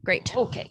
Great. Okay.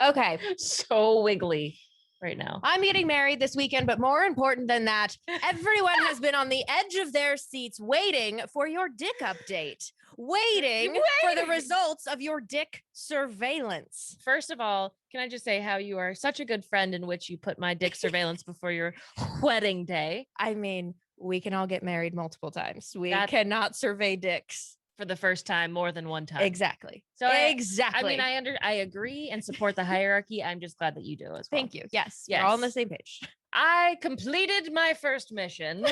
Okay. So wiggly right now. I'm getting married this weekend, but more important than that, everyone has been on the edge of their seats waiting for your dick update, waiting for the results of your dick surveillance. First of all, can I just say how you are such a good friend in which you put my dick surveillance before your wedding day? I mean, we can all get married multiple times. We cannot survey dicks. For the first time, more than one time. Exactly. So exactly. I mean, I agree and support the hierarchy. I'm just glad that you do as well. Thank you. Yes. We're all on the same page. I completed my first mission.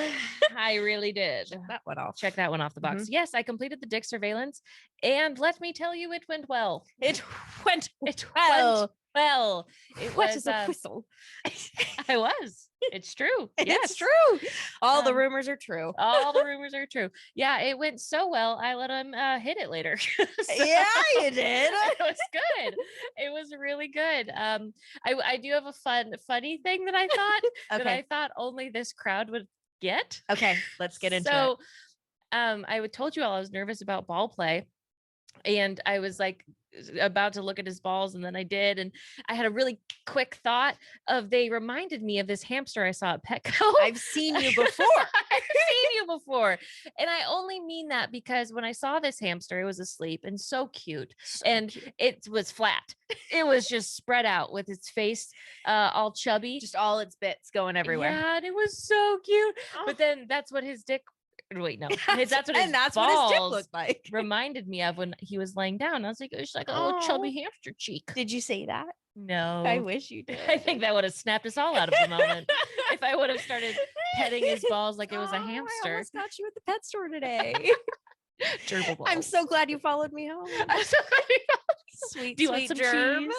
I really did. Check that one off the box. Mm-hmm. Yes, I completed the dick surveillance, and let me tell you, it went well. It went well. Well, what is a whistle? I was. It's true. Yes. It's true. All the rumors are true. All the rumors are true. Yeah, it went so well. I let him hit it later. So, yeah, you did. It was good. It was really good. I do have a funny thing that I thought that I thought only this crowd would get. Okay, let's get into it. So, I told you all I was nervous about ball play. And I was like about to look at his balls, and then I did, and I had a really quick thought of they reminded me of this hamster I saw at Petco. I've seen you before. I've seen you before. And I only mean that because when I saw this hamster, it was asleep and so cute. It was flat. It was just spread out with its face all chubby. Just all its bits going everywhere. Yeah, and it was so cute. Oh. But then that's what his dick wait, no. That's what his dick looked like. Reminded me of when he was laying down. I was like, it's like a little chubby hamster cheek. Did you say that? No. I wish you did. I think that would have snapped us all out of the moment if I would have started petting his balls like it was a hamster. I almost got you at the pet store today. Gerbil balls. I'm so glad you followed me home. I'm so glad you followed. Sweet, Do you sweet want some germ. cheese?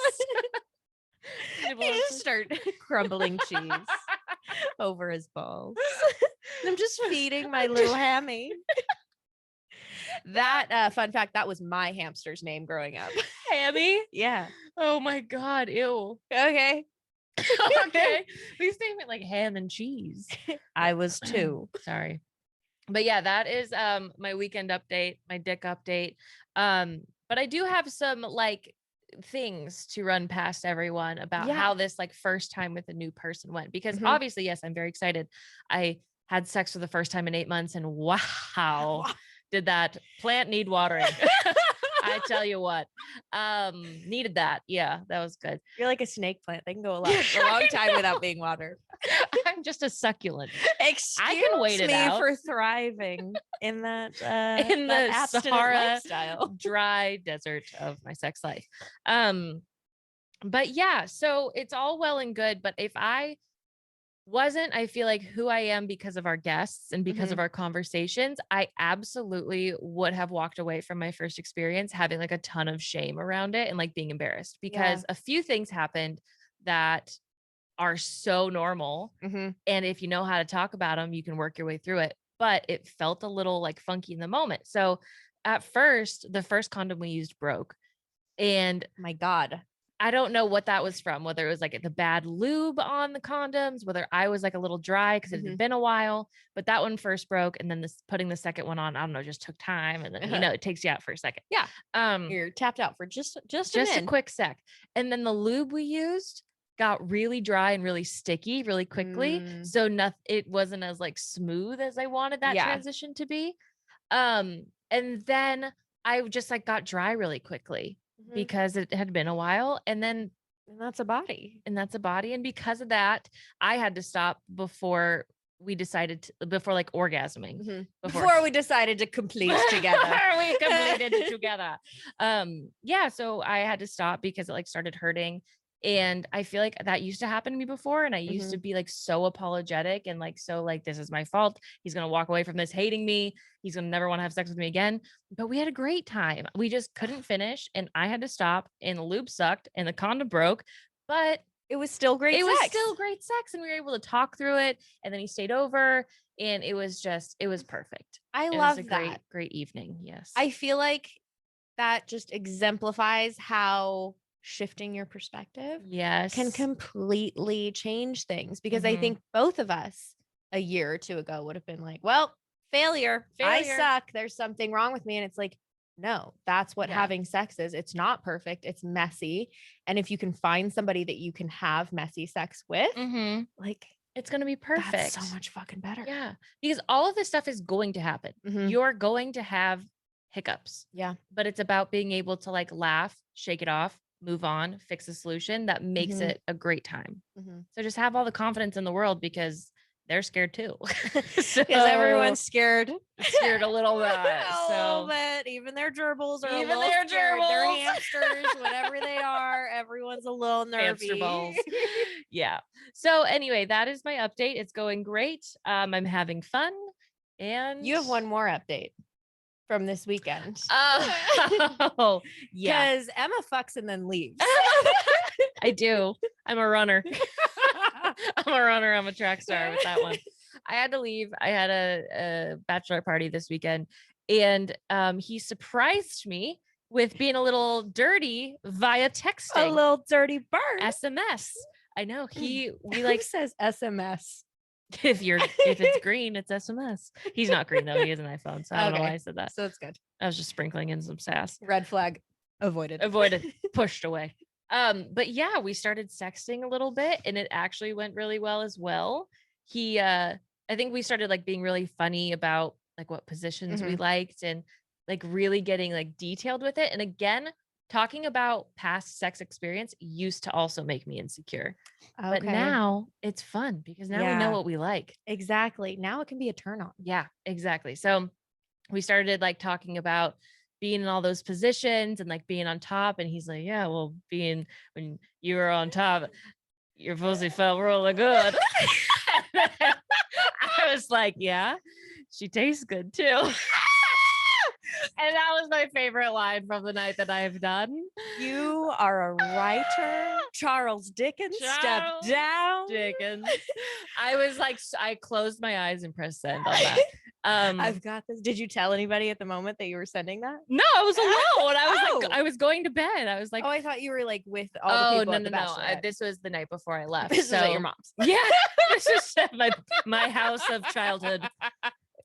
You just start crumbling cheese over his balls. I'm just feeding my little hammy. That fun fact, that was my hamster's name growing up. Hammy? Yeah. Oh my God. Ew. Okay. Okay. Please name it like ham and cheese. I was 2. Sorry. But yeah, that is my weekend update, my dick update. But I do have some like things to run past everyone about how this like first time with a new person went, because obviously, yes, I'm very excited. I had sex for the first time in 8 months, and wow, did that plant need watering? I tell you what, needed that. Yeah, that was good. You're like a snake plant. They can go a long time without being watered. I'm just a succulent. Excuse I can wait it out for thriving in that in the Sahara lifestyle. dry desert of my sex life. But yeah, so it's all well and good. But if I wasn't, I feel like who I am because of our guests and because of our conversations, I absolutely would have walked away from my first experience having like a ton of shame around it and like being embarrassed because a few things happened that are so normal. And if you know how to talk about them, you can work your way through it. But it felt a little like funky in the moment. So at first, the first condom we used broke. And my God, I don't know what that was from, whether it was like the bad lube on the condoms, whether I was like a little dry because it had been a while, but that one first broke. And then putting the second one on, I don't know, just took time. And then, you know, it takes you out for a second. Yeah. You're tapped out for just a quick sec. And then the lube we used got really dry and really sticky really quickly. So it wasn't as like smooth as I wanted that transition to be. And then I just like got dry really quickly. Because it had been a while, and that's a body. And because of that, I had to stop before we decided before like orgasming, before we decided to complete together. We completed together. Yeah. So I had to stop because it like started hurting. And I feel like that used to happen to me before. And I used to be like so apologetic and like, so like, this is my fault. He's going to walk away from this hating me. He's going to never want to have sex with me again. But we had a great time. We just couldn't finish. And I had to stop, and the lube sucked and the condom broke, but it was still great. It was still great sex. And we were able to talk through it. And then he stayed over, and it was perfect. It love was a that. Great evening. Yes. I feel like that just exemplifies how shifting your perspective can completely change things, because I think both of us a year or two ago would have been like, well, failure. I suck, there's something wrong with me. And it's like, no, that's what Yeah. having sex is. It's not perfect. It's messy. And if you can find somebody that you can have messy sex with, like it's going to be perfect. that's so much fucking better. Yeah. Because all of this stuff is going to happen. Mhm. You're going to have hiccups. Yeah. But it's about being able to like laugh, shake it off, move on, fix a solution that makes Mhm. it a great time. Mhm. So just have all the confidence in the world because they're scared too. Because everyone's scared. Scared a little bit. A So little bit. Even their gerbils are a even little their scared. Their gerbils. hamsters, whatever they are, everyone's a little nervy. Hamster balls. Yeah. So anyway, that is my update. It's going great. I'm having fun. And You have one more update from this weekend. Oh, yeah. Because Emma fucks and then leaves. I do. I'm a runner. I'm a runner. I'm a track star with that one. I had to leave. I had a bachelor party this weekend, and he surprised me with being a little dirty via texting. A little dirty bird. SMS. I know. We Who like says SMS. if it's green, it's SMS. He's not green though. He has an iPhone, so I don't know why I said that. So it's good. I was just sprinkling in some sass. Red flag avoided. Pushed away. But yeah, we started sexting a little bit and it actually went really well as well. I think we started like being really funny about like what positions we liked and like really getting like detailed with it. And again, talking about past sex experience used to also make me insecure. Okay. But now it's fun because now we know what we like. Exactly. Now it can be a turn on. Yeah, exactly. So we started like talking about being in all those positions and like being on top. And he's like, yeah, well, when you were on top, your pussy felt really good. I was like, yeah, she tastes good too. And that was my favorite line from the night that I've done. You are a writer. Charles Dickens, step down. Dickens. I was like, I closed my eyes and pressed send on that. I've got this. Did you tell anybody at the moment that you were sending that? No, I was alone. I was like, I was going to bed. I was like, oh, I thought you were like with all the people at the Bachelorette. This was the night before I left. This so is at your mom's. Yeah, this is at my house of childhood,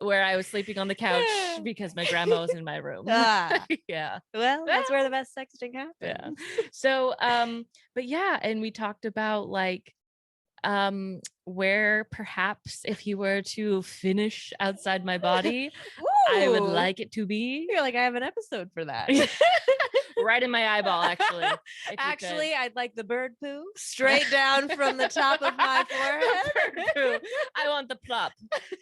where I was sleeping on the couch because my grandma was in my room. Yeah. Well, that's where the best sexting happens. Yeah. So, but yeah, and we talked about like, where perhaps if he were to finish outside my body, I would like it to be. You're like, I have an episode for that. Right in my eyeball, actually. Actually, I'd like the bird poo straight down from the top of my forehead. Bird poo. I want the plop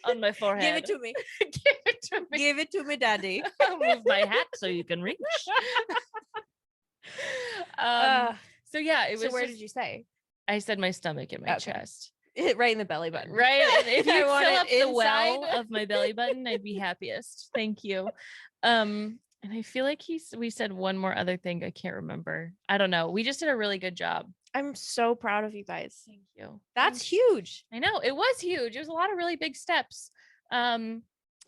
on my forehead. Give it to me. Give it to me. Give it to me, daddy. I'll move my hat so you can reach. So yeah, it was. So where did you say? I said my stomach and my chest. Right in the belly button. Right. And if you fill up the well inside of my belly button, I'd be happiest. Thank you. And I feel like we said one more other thing. I can't remember. I don't know. We just did a really good job. I'm so proud of you guys. Thank you. That's huge. I know it was huge. It was a lot of really big steps. And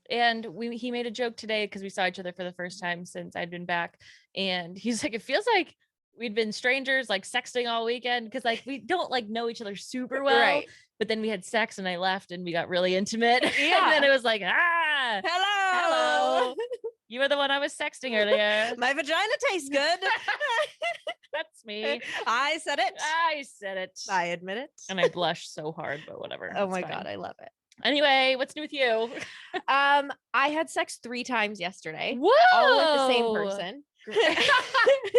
he made a joke today because we saw each other for the first time since I'd been back. And he's like, it feels like we'd been strangers, like sexting all weekend. Because like we don't like know each other super well. Right. But then we had sex and I left and we got really intimate. Yeah. And then it was like, hello. You were the one I was sexting earlier. My vagina tastes good. That's me. I said it. I admit it. And I blushed so hard, but whatever. Oh my God, I love it. Anyway, what's new with you? I had sex 3 times yesterday. Whoa! All with the same person.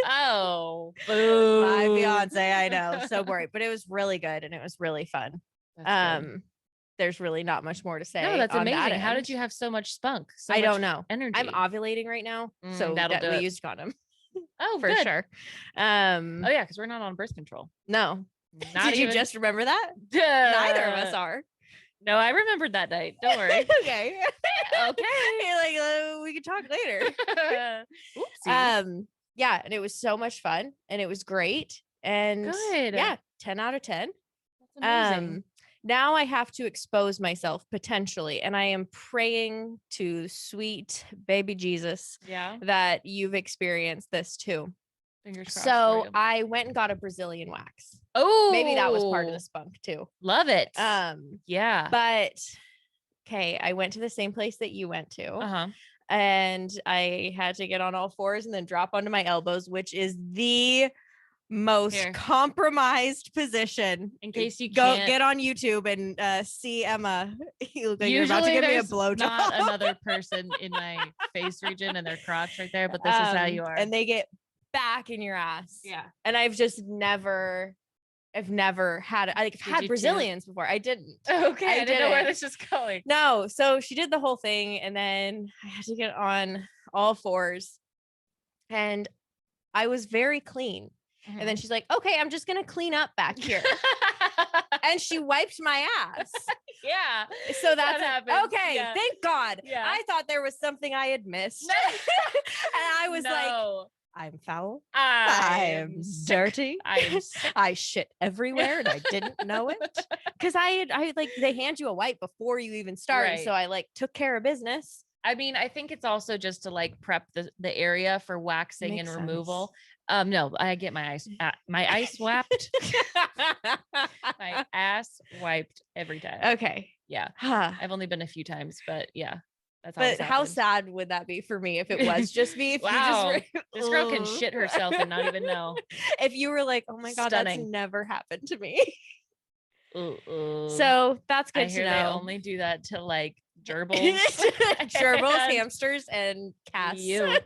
Oh, boo. My fiance, I know. So boring, but it was really good and it was really fun. There's really not much more to say. No, that's amazing. How did you have so much spunk? I don't know. Energy. I'm ovulating right now, so we used condom. Oh, for sure. Oh yeah, because we're not on birth control. No. Did you just remember that? Neither of us are. No, I remembered that night. Don't worry. Okay. Like we can talk later. Yeah, and it was so much fun, and it was great, and good. Yeah, 10 out of 10. That's amazing. Now I have to expose myself potentially, and I am praying to sweet baby Jesus that you've experienced this too. Fingers crossed. So I went and got a Brazilian wax. Oh, maybe that was part of the spunk too. Love it. Yeah. But okay, I went to the same place that you went to. and I had to get on all fours and then drop onto my elbows, which is the most Here. compromised position. In case you Go can't, get on YouTube and see Emma. You look like you're about to usually give me a there's blowjob. not another person in my face region and their crotch right there, but this is how you are. And they get back in your ass. Yeah. And I've never had I've had you Brazilians before. I didn't. Okay, I didn't know where didn't. this is going. No, so she did the whole thing, and then I had to get on all fours, and I was very clean. And then she's like, okay, I'm just gonna clean up back here. And she wiped my ass. Yeah. So that's happens. okay. Yeah. Thank God. Yeah. I thought there was something I had missed. And I was like, I'm foul. I'm dirty. I'm sick. I shit everywhere and I didn't know it. Cause I like, they hand you a wipe before you even start. Right. So I like took care of business. I mean, I think it's also just to like prep the area for waxing Makes and removal. No, I get my ice wiped. My ass wiped every time. Okay. Yeah. But I've only been a few times, but yeah. That's how how sad would that be for me if it was just me? If wow. you just This girl can shit herself and not even know. If you were like, oh my God, Stunning. that's never happened to me. So So that's good I hear to they know. only do that to like gerbils. Gerbils, and hamsters, and cats. you.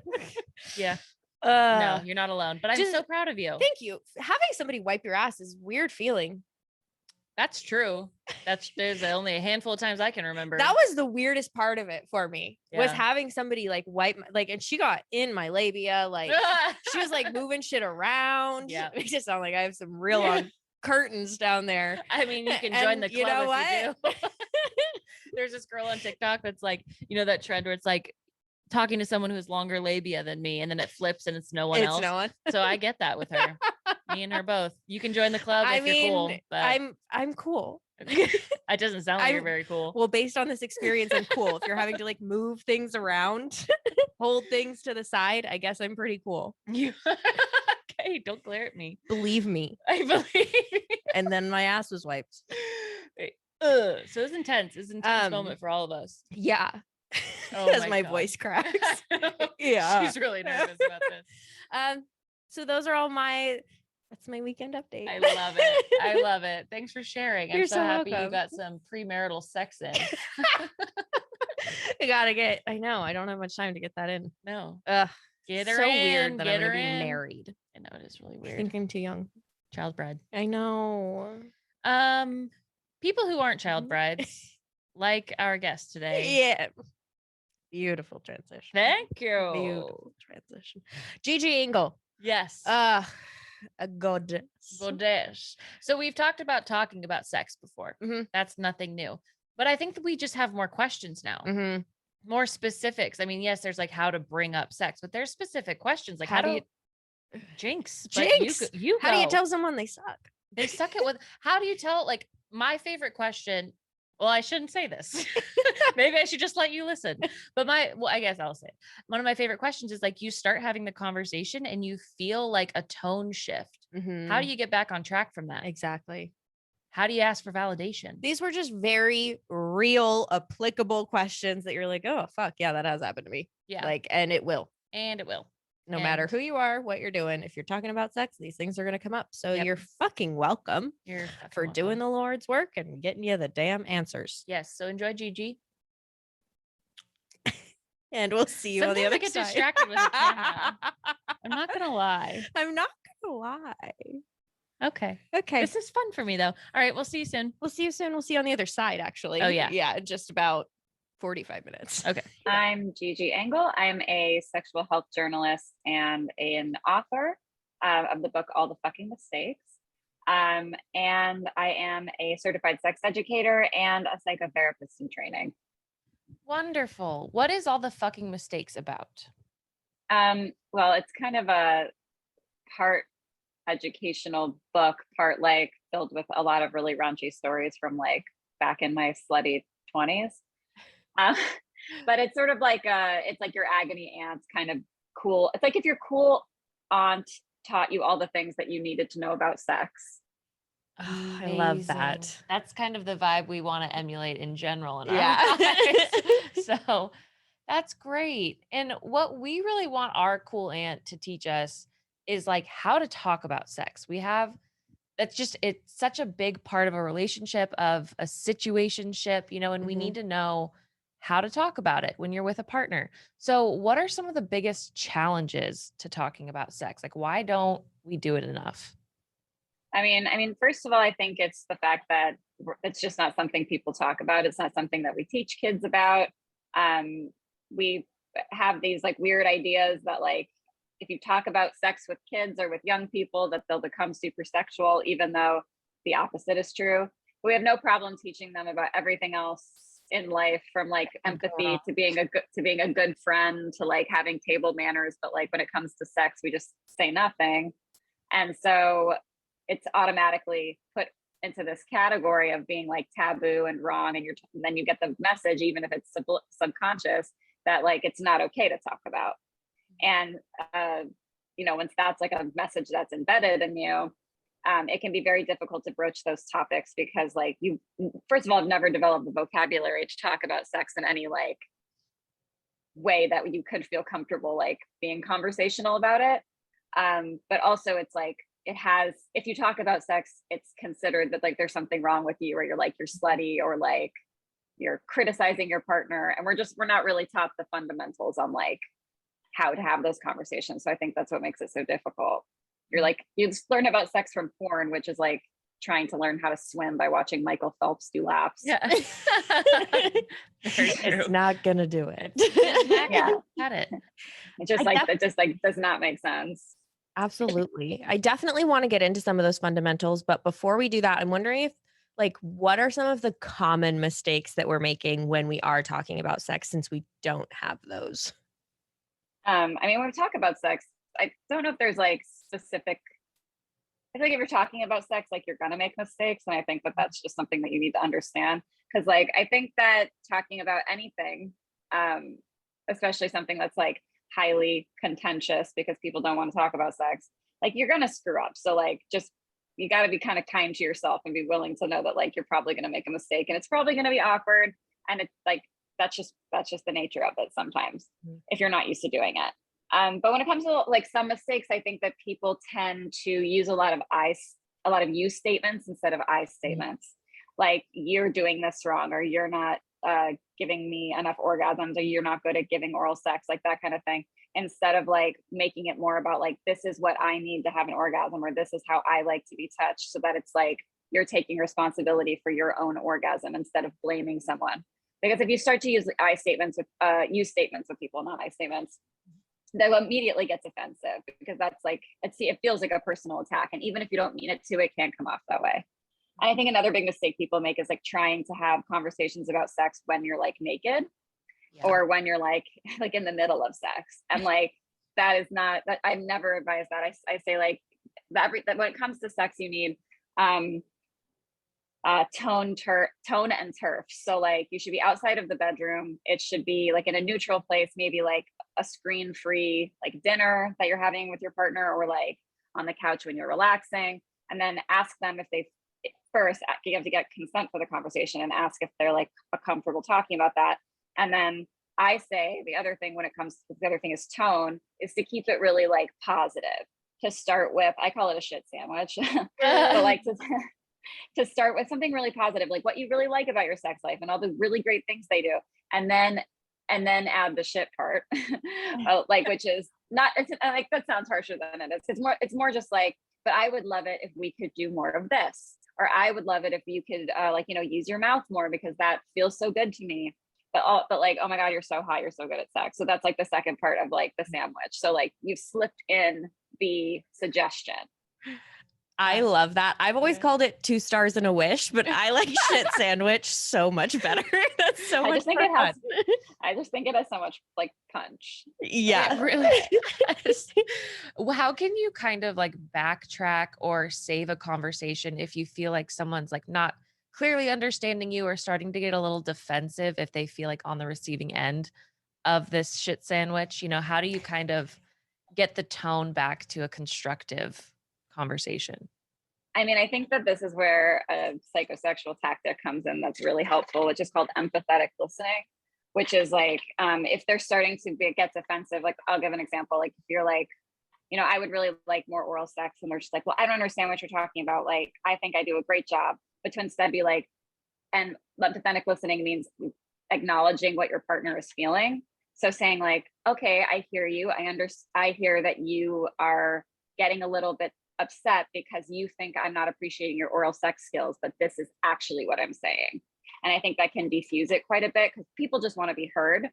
Yeah. No, you're not alone. But I'm just- so proud of you. Thank you. Having somebody wipe your ass is a weird feeling. That's true. There's only a handful of times I can remember. That was the weirdest part of it for me. Was Yeah. having somebody like wipe and she got in my labia, like she was like moving shit around. Yeah. It makes it sound like I have some real long curtains down there. I mean, you can join And the club you know if you do. There's this girl on TikTok that's like, you know, that trend where it's like talking to someone who has longer labia than me, and then it flips and it's no one else. No one. So I get that with her. Me and her both. You can join the club I if mean, you're cool. But I'm cool. it doesn't sound like you're I'm- very cool. Well, based on this experience, I'm cool. If you're having to like move things around, hold things to the side, I guess I'm pretty cool. Okay, don't glare at me. Believe me. I believe you. And then my ass was wiped. So it was intense. It was an intense moment for all of us. Yeah. Oh As my my God. voice cracks. Yeah. She's really nervous about this. So those are all that's my weekend update. I love it. I love it. Thanks for sharing. I'm You're so so happy you welcome. got some premarital sex in. I know. I don't have much time to get that in. No. Ugh. Get her so in. weird that Get I'm her gonna be in. married. I know it is really I weird. think I'm too young. Child bride. I know. People who aren't child brides, like our guest today. Yeah. Beautiful transition. Thank you. Beautiful transition. Gigi Engle. Yes. A goddess. Goddess. So we've talked about talking about sex before. Mhm. That's nothing new. But I think that we just have more questions now. Mm-hmm. More specifics. I mean, yes, there's like how to bring up sex, but there's specific questions like how do you jinx? But Jinx. You How do you go. tell someone they suck? They suck it with how do you tell? Like my favorite question. Well, I shouldn't say this. Maybe I should just let you listen. But I guess I'll say it. One of my favorite questions is like you start having the conversation and you feel like a tone shift. How do you get back on track from that? Exactly. How do you ask for validation? These were just very real, applicable questions that you're like, oh, fuck. Yeah, that has happened to me. Yeah. Like, and it will. And it will. No matter who you are, what you're doing. If you're talking about sex, these things are going to come up. So Yep. you're fucking welcome You're for doing the Lord's work and getting you the damn answers. Yes. So enjoy Gigi. And we'll see you on the Sometimes other I get side. distracted with the camera. I'm not gonna lie. I'm not going to lie. Okay. Okay. This is fun for me though. All right. We'll see you soon. We'll see you soon. We'll see you on the other side, actually. Oh, yeah. Yeah. In just about 45 minutes. Okay. I'm Gigi Engle. I'm a sexual health journalist and an author of the book All the Fucking Mistakes. And I am a certified sex educator and a psychotherapist in training. Wonderful. What is All the Fucking Mistakes about? Well, it's kind of a part educational book, part like filled with a lot of really raunchy stories from like back in my slutty 20s. But it's sort of like it's like your agony aunt's kind of cool. It's like if your cool aunt taught you all the things that you needed to know about sex. Oh, I love that. Amazing. That's kind of the vibe we want to emulate in general in our Yeah. lives. So That's great. And what we really want our cool aunt to teach us is like how to talk about sex. That's just, it's such a big part of a relationship, of a situationship, and we need to know how to talk about it when you're with a partner. So, what are some of the biggest challenges to talking about sex? Like, why don't we do it enough? I mean, first of all, I think it's the fact that it's just not something people talk about. It's not something that we teach kids about. We have these like weird ideas that like if you talk about sex with kids or with young people, that they'll become super sexual, even though the opposite is true. But we have no problem teaching them about everything else in life, from like empathy to being a good friend to like having table manners. But like when it comes to sex, we just say nothing. And so it's automatically put into this category of being like taboo and wrong. And then you get the message, even if it's subconscious, that like it's not okay to talk about. And once that's like a message that's embedded in you, it can be very difficult to broach those topics because like you, first of all, have never developed the vocabulary to talk about sex in any like way that you could feel comfortable like being conversational about it. But also it's like if you talk about sex, it's considered that like there's something wrong with you, or you're slutty, or like you're criticizing your partner. And we're not really taught the fundamentals on like how to have those conversations. So I think that's what makes it so difficult. You just learn about sex from porn, which is like trying to learn how to swim by watching Michael Phelps do laps. Yeah. It's not gonna do it. Yeah. Got it. It just does not make sense. Absolutely. I definitely want to get into some of those fundamentals, but before we do that, I'm wondering if like what are some of the common mistakes that we're making when we are talking about sex, since we don't have those? When we talk about sex, I don't know if there's like specific. I feel like if you're talking about sex, like you're gonna make mistakes, and I think that that's just something that you need to understand. Because like I think that talking about anything, especially something that's like highly contentious because people don't want to talk about sex, like you're gonna screw up. So like just you got to be kind of kind to yourself and be willing to know that like you're probably going to make a mistake and it's probably going to be awkward, and it's like that's just the nature of it sometimes if you're not used to doing it. But when it comes to like some mistakes, I think that people tend to use a lot of you statements instead of I statements. Like you're doing this wrong, or you're not giving me enough orgasms, or you're not good at giving oral sex, like that kind of thing, instead of like making it more about like this is what I need to have an orgasm, or this is how I like to be touched, so that it's like you're taking responsibility for your own orgasm instead of blaming someone. Because if you start to use I statements with use statements with people, not I statements, that immediately gets offensive, because that's like it feels like a personal attack, and even if you don't mean it to, it can't come off that way. And I think another big mistake people make is like trying to have conversations about sex when you're like naked, or when you're like in the middle of sex, and like that is not that I've never advised that. I say like that when it comes to sex, you need tone and turf. So like you should be outside of the bedroom. It should be like in a neutral place, maybe like a screen-free like dinner that you're having with your partner, or like on the couch when you're relaxing. And then ask them if they first, you have to get consent for the conversation and ask if they're like comfortable talking about that. And then I say the other thing is tone, is to keep it really like positive. To start with, I call it a shit sandwich, but like to start with something really positive, like what you really like about your sex life and all the really great things they do, and then add the shit part, which is not. It's like that sounds harsher than it is. It's more just like, but I would love it if we could do more of this, or I would love it if you could use your mouth more, because that feels so good to me. But like, oh my God, you're so hot, you're so good at sex. So that's like the second part of like the sandwich. So like you've slipped in the suggestion. I love that. I've always called it 2 stars and a wish, but I like shit sandwich so much better. That's so much fun. I just think it has so much like punch. Yeah, it really does. Well, how can you kind of like backtrack or save a conversation if you feel like someone's like not clearly understanding you, or starting to get a little defensive if they feel like on the receiving end of this shit sandwich? How do you kind of get the tone back to a constructive conversation? I think that this is where a psychosexual tactic comes in that's really helpful, which is called empathetic listening. which is like, if they're starting to get defensive, like I'll give an example. Like if you're like, you know, I would really like more oral sex, and they're just like, well, I don't understand what you're talking about. Like, I think I do a great job. But to instead be like, and empathetic listening means acknowledging what your partner is feeling. So saying like, okay, I hear you. I hear that you are getting a little bit upset because you think I'm not appreciating your oral sex skills, but this is actually what I'm saying. And I think that can diffuse it quite a bit because people just want to be heard.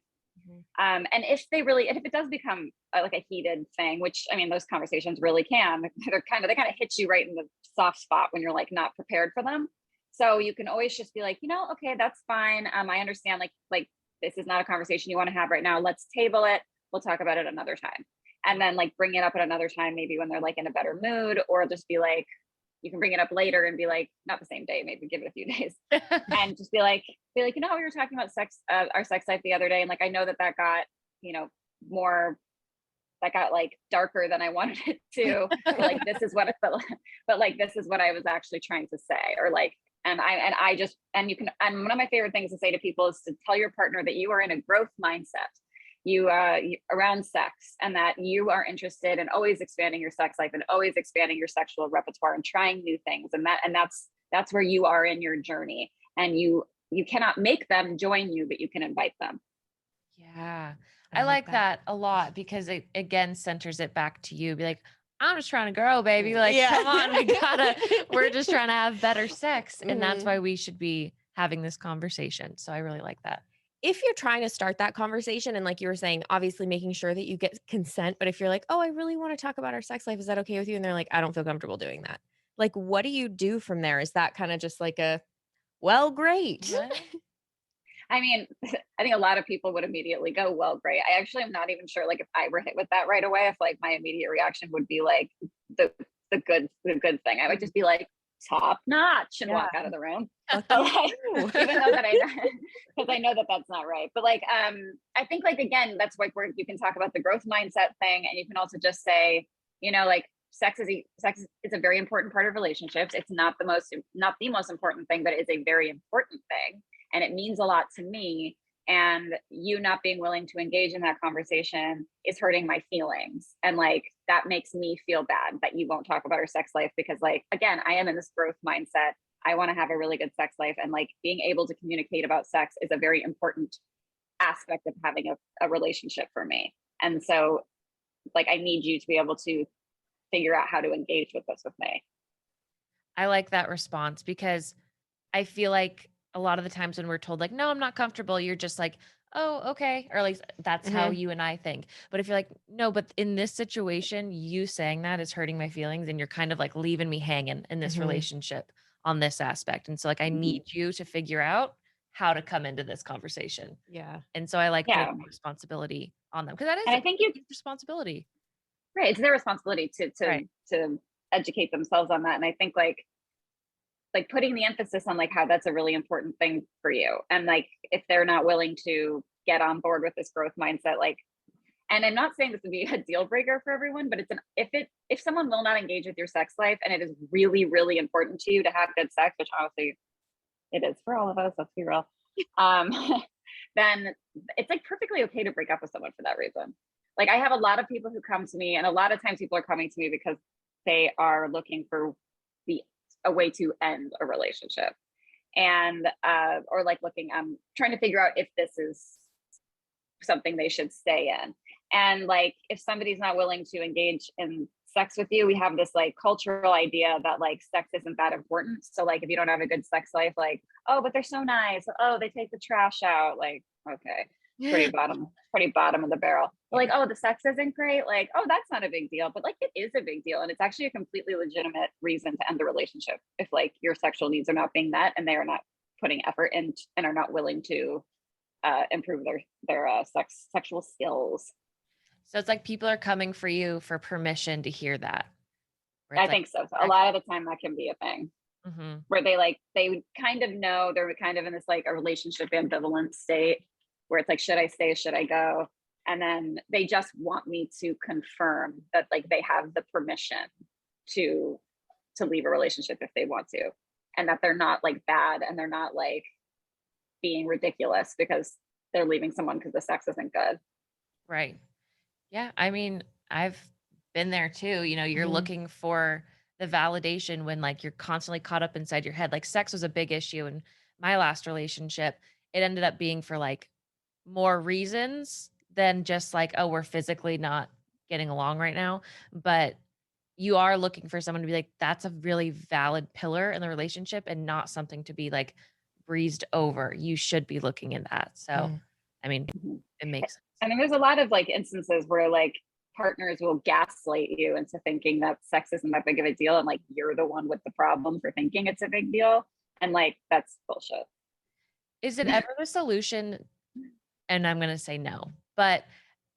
And if it does become like a heated thing, which I mean, those conversations really can, they kind of hit you right in the soft spot when you're like not prepared for them. So you can always just be like, you know, okay, that's fine. I understand like this is not a conversation you want to have right now. Let's table it. We'll talk about it another time. And then like bring it up at another time, maybe when they're like in a better mood, or just be like, you can bring it up later and be like, not the same day, maybe give it a few days, and just be like, you know, we were talking about sex, our sex life the other day. And like, I know that got, you know, that got like darker than I wanted it to. But like, this is what but like, this is what I was actually trying to say, or like, and you can, and one of my favorite things to say to people is to tell your partner that you are in a growth mindset, you around sex, and that you are interested in always expanding your sex life and always expanding your sexual repertoire and trying new things. And that's where you are in your journey. And you cannot make them join you, but you can invite them. Yeah. I like that a lot because it again centers it back to you. Be like, I'm just trying to grow, baby. Like, come on, we're just trying to have better sex. And that's why we should be having this conversation. So I really like that. If you're trying to start that conversation, and like you were saying, obviously making sure that you get consent, but if you're like, oh, I really want to talk about our sex life, is that okay with you? And they're like, I don't feel comfortable doing that. Like, what do you do from there? Is that kind of just like well, great. Yeah. I mean, I think a lot of people would immediately go, well, great. I actually am not even sure, like, if I were hit with that right away, if like my immediate reaction would be like the good thing. I would just be like, top notch, and walk out of the room. Even though that because I know that that's not right. But like, I think like, again, that's like where you can talk about the growth mindset thing. And you can also just say, you know, like sex is a very important part of relationships. It's not the most important thing, but it's a very important thing. And it means a lot to me. And you not being willing to engage in that conversation is hurting my feelings. And like, that makes me feel bad that you won't talk about our sex life, because like, again, I am in this growth mindset. I want to have a really good sex life. And like, being able to communicate about sex is a very important aspect of having a relationship for me. And so like, I need you to be able to figure out how to engage with this with me. I like that response because I feel like a lot of the times when we're told like, no, I'm not comfortable, you're just like, oh, okay. Or at least that's how you and I think. But if you're like, no, but in this situation, you saying that is hurting my feelings, and you're kind of like leaving me hanging in this relationship on this aspect. And so like, I need you to figure out how to come into this conversation. Yeah. And so I like putting responsibility on them, because that is, and I think responsibility. Right. It's their responsibility to educate themselves on that. And I think like putting the emphasis on like how that's a really important thing for you. And like, if they're not willing to get on board with this growth mindset, like, and I'm not saying this would be a deal breaker for everyone, but if someone will not engage with your sex life and it is really, really important to you to have good sex, which obviously it is for all of us, let's be real, then it's like perfectly okay to break up with someone for that reason. Like, I have a lot of people who come to me, and a lot of times people are coming to me because they are looking for a way to end a relationship, and or like trying to figure out if this is something they should stay in. And like, if somebody's not willing to engage in sex with you, we have this like cultural idea that like sex isn't that important. So like, if you don't have a good sex life, like, oh, but they're so nice, oh, they take the trash out, like, okay, pretty bottom of the barrel. But like, oh, the sex isn't great, like, oh, that's not a big deal. But like, it is a big deal, and it's actually a completely legitimate reason to end the relationship if like your sexual needs are not being met and they are not putting effort in and are not willing to improve their sexual skills. So it's like people are coming for you for permission to hear that. I think so. A lot of the time that can be a thing where they kind of know they're kind of in this like a relationship ambivalent state where it's like, should I stay? Should I go? And then they just want me to confirm that like they have the permission to leave a relationship if they want to, and that they're not like bad and they're not like being ridiculous because they're leaving someone because the sex isn't good. Right. Yeah. I mean, I've been there too. You know, you're Mhm. looking for the validation when like you're constantly caught up inside your head. Like sex was a big issue in my last relationship. It ended up being for like more reasons than just like, oh, we're physically not getting along right now. But you are looking for someone to be like, that's a really valid pillar in the relationship and not something to be like breezed over. You should be looking at that. So, Mm. I mean, Mhm. it makes sense. And then there's a lot of like instances where like partners will gaslight you into thinking that sex isn't that big of a deal, and like you're the one with the problem for thinking it's a big deal, and like that's bullshit. Is it ever the solution? And I'm going to say no. But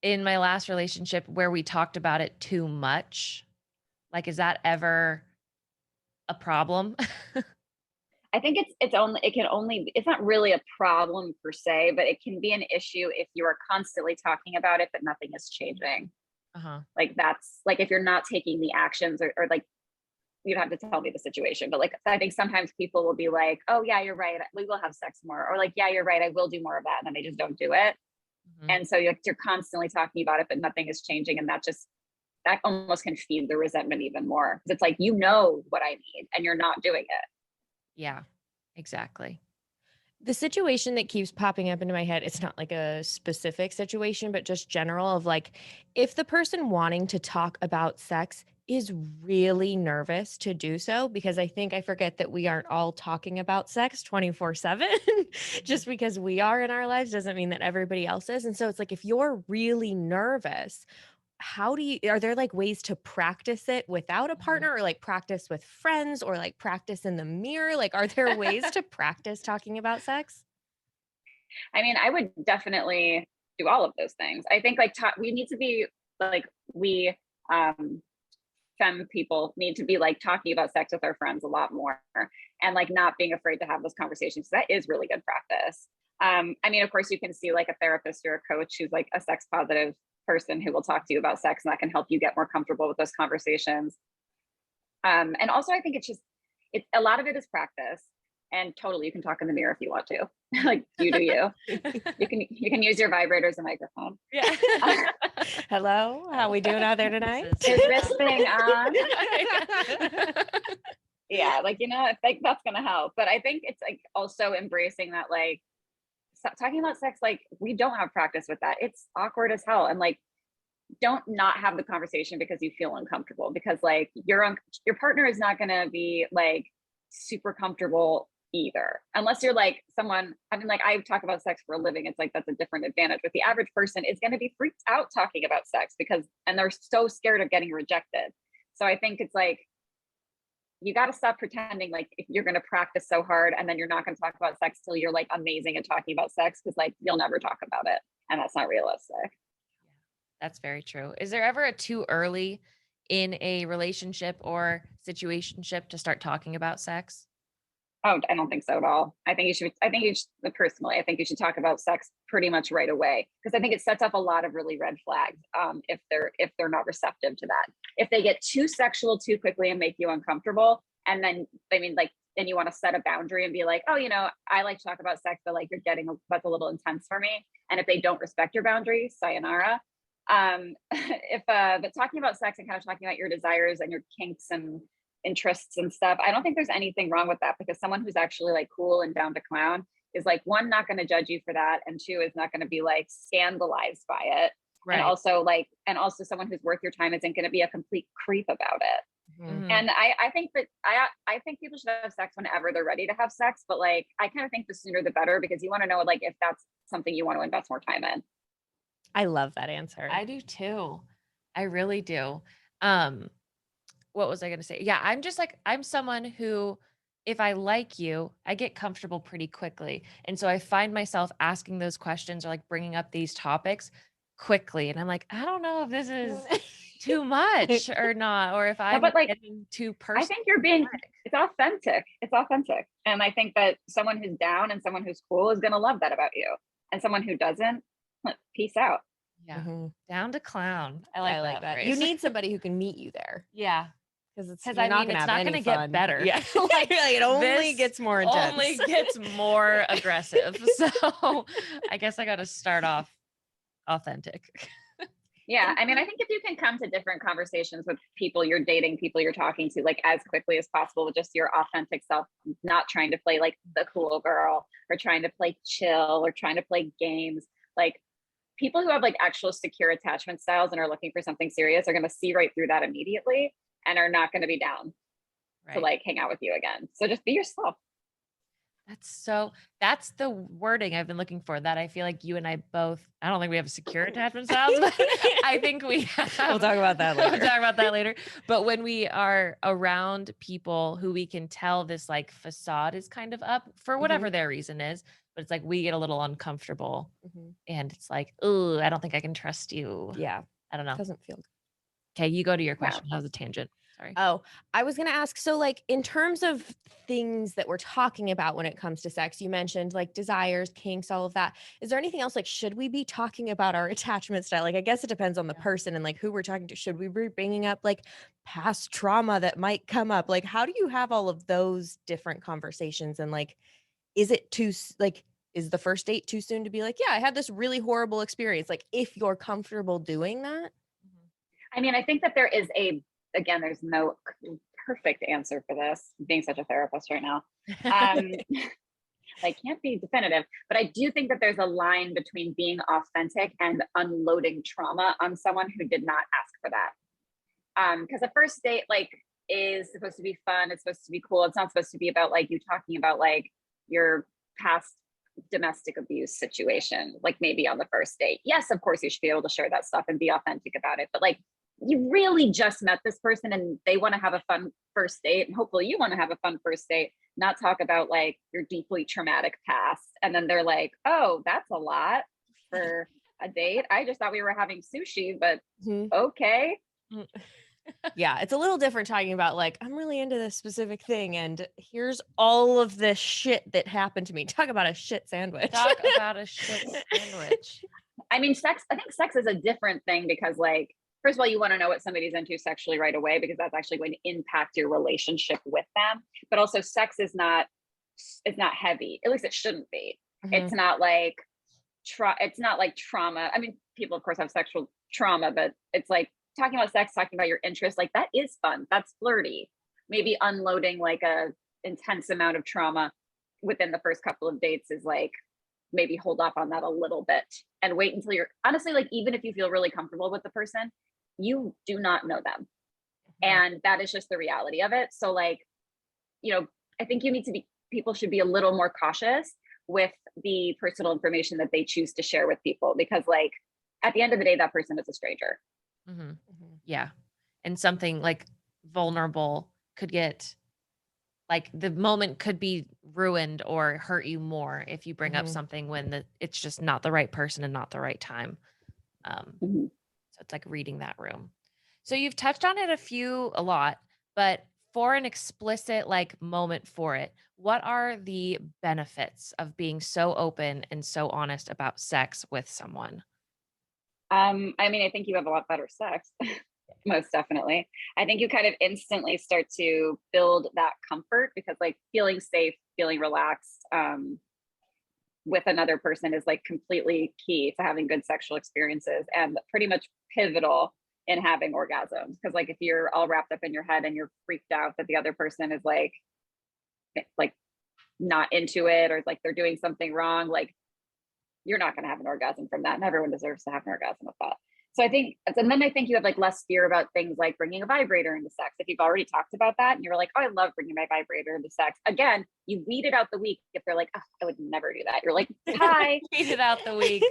in my last relationship where we talked about it too much, like, is that ever a problem? I think it's not really a problem per se, but it can be an issue if you are constantly talking about it but nothing is changing. Uh-huh. Like that's like if you're not taking the actions, or like you'd have to tell me the situation, but like I think sometimes people will be like, oh yeah, you're right, we will have sex more, or like, yeah, you're right, I will do more of that, and then they just don't do it. Mhm. And so you're constantly talking about it but nothing is changing, and that almost can feed the resentment even more, because it's like, you know what I need and you're not doing it. Yeah, exactly. The situation that keeps popping up into my head, it's not like a specific situation, but just general of like, if the person wanting to talk about sex is really nervous to do so, because I think I forget that we aren't all talking about sex 24/7. Just because we are in our lives doesn't mean that everybody else is. And so it's like, if you're really nervous, how do you, are there like ways to practice it without a partner, or like practice with friends, or like practice in the mirror? Like, are there ways to practice talking about sex? I mean, I would definitely do all of those things. I think like we need to be like, we femme people need to be like talking about sex with our friends a lot more, and like not being afraid to have those conversations. That is really good practice. I mean, of course, you can see like a therapist or a coach who's like a sex positive person who will talk to you about sex, and that can help you get more comfortable with those conversations. And also, I think it's a lot of it is practice. And totally, you can talk in the mirror if you want to. Like, you do you. You can use your vibrator as a microphone. Yeah. Hello, how we doing out there tonight? Is this thing on? Yeah, like, you know, I think that's gonna help. But I think it's like also embracing that, like, talking about sex, like, we don't have practice with that. It's awkward as hell. And like, don't not have the conversation because you feel uncomfortable, because like your partner is not gonna be like super comfortable either, unless you're like someone, I mean, like, I talk about sex for a living, it's like that's a different advantage. But the average person is going to be freaked out talking about sex, and they're so scared of getting rejected. So I think it's like, you got to stop pretending like if you're going to practice so hard and then you're not going to talk about sex till you're like amazing at talking about sex, because like you'll never talk about it, and that's not realistic. That's very true. Is there ever a too early in a relationship or situationship to start talking about sex? Oh, I don't think so at all. Personally, I think you should talk about sex pretty much right away, because I think it sets up a lot of really red flags. If they're not receptive to that, if they get too sexual too quickly and make you uncomfortable, and then, I mean, like, then you want to set a boundary and be like, oh, you know, I like to talk about sex, but like that's a little intense for me. And if they don't respect your boundaries, sayonara. If but talking about sex and kind of talking about your desires and your kinks and interests and stuff, I don't think there's anything wrong with that, because someone who's actually like cool and down to clown is like, one, not going to judge you for that, and two, is not going to be like scandalized by it. Right. And also someone who's worth your time isn't going to be a complete creep about it. Mhm. And I think that I think people should have sex whenever they're ready to have sex, but like, I kind of think the sooner the better, because you want to know like if that's something you want to invest more time in. I love that answer. I do too. I really do. What was I going to say? Yeah, I'm someone who, if I like you, I get comfortable pretty quickly. And so I find myself asking those questions or like bringing up these topics quickly. And I'm like, I don't know if this is too much or not, or if I'm but like, getting too I personal. think it's authentic. It's authentic. And I think that someone who's down and someone who's cool is going to love that about you. And someone who doesn't, peace out. Yeah. Mhm. Down to clown. I I like like that that. You phrase. need somebody who can meet you there. Yeah. Because it's Because you're I not mean, gonna it's have not any going to get fun. better. Yeah, like it only This gets more intense. only gets more aggressive. So I guess I got to start off authentic. Yeah. I mean, I think if you can come to different conversations with people you're dating, people you're talking to, like as quickly as possible with just your authentic self, not trying to play like the cool girl or trying to play chill or trying to play games. Like people who have like actual secure attachment styles and are looking for something serious are going to see right through that immediately and are not going to be down to like hang out with you again. So just be yourself. That's the wording I've been looking for, that I feel like you and I both, I don't think we have secure attachment styles, but I think we have. We'll talk about that later. We'll talk about that later. But when we are around people who we can tell this like facade is kind of up for whatever their reason is, but it's like we get a little uncomfortable and it's like, oh, I don't think I can trust you. Yeah. I don't know. Doesn't feel good. Okay, you go to your question. That was a tangent. Sorry. Oh, I was going to ask, so like in terms of things that we're talking about when it comes to sex, you mentioned like desires, kinks, all of that. Is there anything else, like, should we be talking about our attachment style? Like, I guess it depends on the person and like who we're talking to. Should we be bringing up like past trauma that might come up? Like, how do you have all of those different conversations? And like, is it too, like, is the first date too soon to be like, yeah, I had this really horrible experience? Like, if you're comfortable doing that? I mean, I think that there is again, there's no perfect answer for this, being such a therapist right now. I can't be definitive, but I do think that there's a line between being authentic and unloading trauma on someone who did not ask for that. Because a first date like is supposed to be fun. It's supposed to be cool. It's not supposed to be about like you talking about like your past domestic abuse situation, like maybe on the first date. Yes, of course you should be able to share that stuff and be authentic about it. But like you really just met this person and they want to have a fun first date, and hopefully you want to have a fun first date, not talk about like your deeply traumatic past. And then they're like, oh, that's a lot for a date. I just thought we were having sushi, but okay. Yeah, it's a little different talking about like, I'm really into this specific thing and here's all of this shit that happened to me. Talk about a shit sandwich. Talk about a shit sandwich. I mean, I think sex is a different thing because like, first of all, you want to know what somebody's into sexually right away, because that's actually going to impact your relationship with them. But also sex is not, it's not heavy. At least it shouldn't be. It's not like, it's not like trauma. I mean, people of course have sexual trauma, but it's like talking about sex, talking about your interests, like that is fun. That's flirty. Maybe unloading like a intense amount of trauma within the first couple of dates is like, maybe hold off on that a little bit and wait until you're honestly, like, even if you feel really comfortable with the person, you do not know them. And that is just the reality of it. So like, you know, I think people should be a little more cautious with the personal information that they choose to share with people, because like at the end of the day, that person is a stranger. Yeah. And something like vulnerable could get, like the moment could be ruined or hurt you more if you bring up something when it's just not the right person and not the right time. So it's like reading that room. So you've touched on it a lot, but for an explicit like moment for it, what are the benefits of being so open and so honest about sex with someone? I mean, I think you have a lot better sex. Most definitely. I think you kind of instantly start to build that comfort, because like feeling safe, feeling relaxed with another person is like completely key to having good sexual experiences and pretty much pivotal in having orgasms. Because like if you're all wrapped up in your head and you're freaked out that the other person is like not into it, or like they're doing something wrong, like you're not going to have an orgasm from that, and everyone deserves to have an orgasm with that. So I think, and then I think you have like less fear about things like bringing a vibrator into sex. If you've already talked about that and you're like, oh, I love bringing my vibrator into sex. Again, you weed it out the week. If they're like, oh, I would never do that, you're like, hi. Weed it out the week.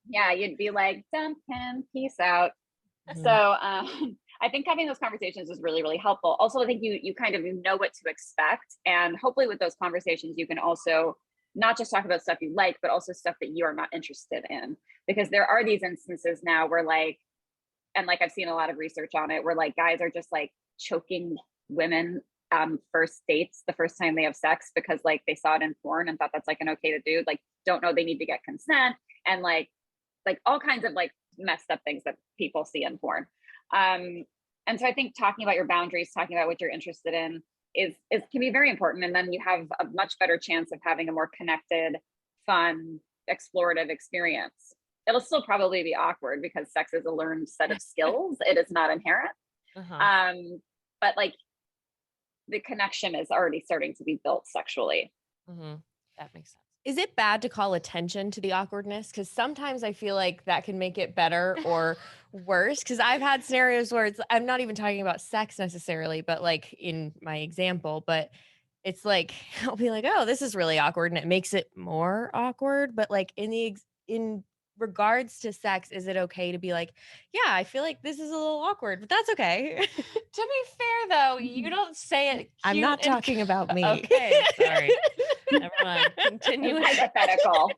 Yeah, you'd be like, dump him, peace out. So I think having those conversations is really, really helpful. Also, I think you kind of know what to expect. And hopefully with those conversations, you can also not just talk about stuff you like, but also stuff that you are not interested in. Because there are these instances now where like, and like I've seen a lot of research on it, where like guys are just like choking women first dates the first time they have sex, because like they saw it in porn and thought that's like an okay to do, like don't know they need to get consent, and like all kinds of like messed up things that people see in porn. And so I think talking about your boundaries, talking about what you're interested in is can be very important. And then you have a much better chance of having a more connected, fun, explorative experience. It'll still probably be awkward because sex is a learned set of skills. It is not inherent. But like the connection is already starting to be built sexually. That makes sense. Is it bad to call attention to the awkwardness? Because sometimes I feel like that can make it better or worse. Because I've had scenarios where I'm not even talking about sex necessarily, but like in my example, but it's like, I'll be like, oh, this is really awkward. And it makes it more awkward. But like in regards to sex, is it okay to be like, yeah, I feel like this is a little awkward, but that's okay. To be fair though, you don't say it. I'm not talking about me. Okay, sorry. Never mind. Continue. Hypothetical.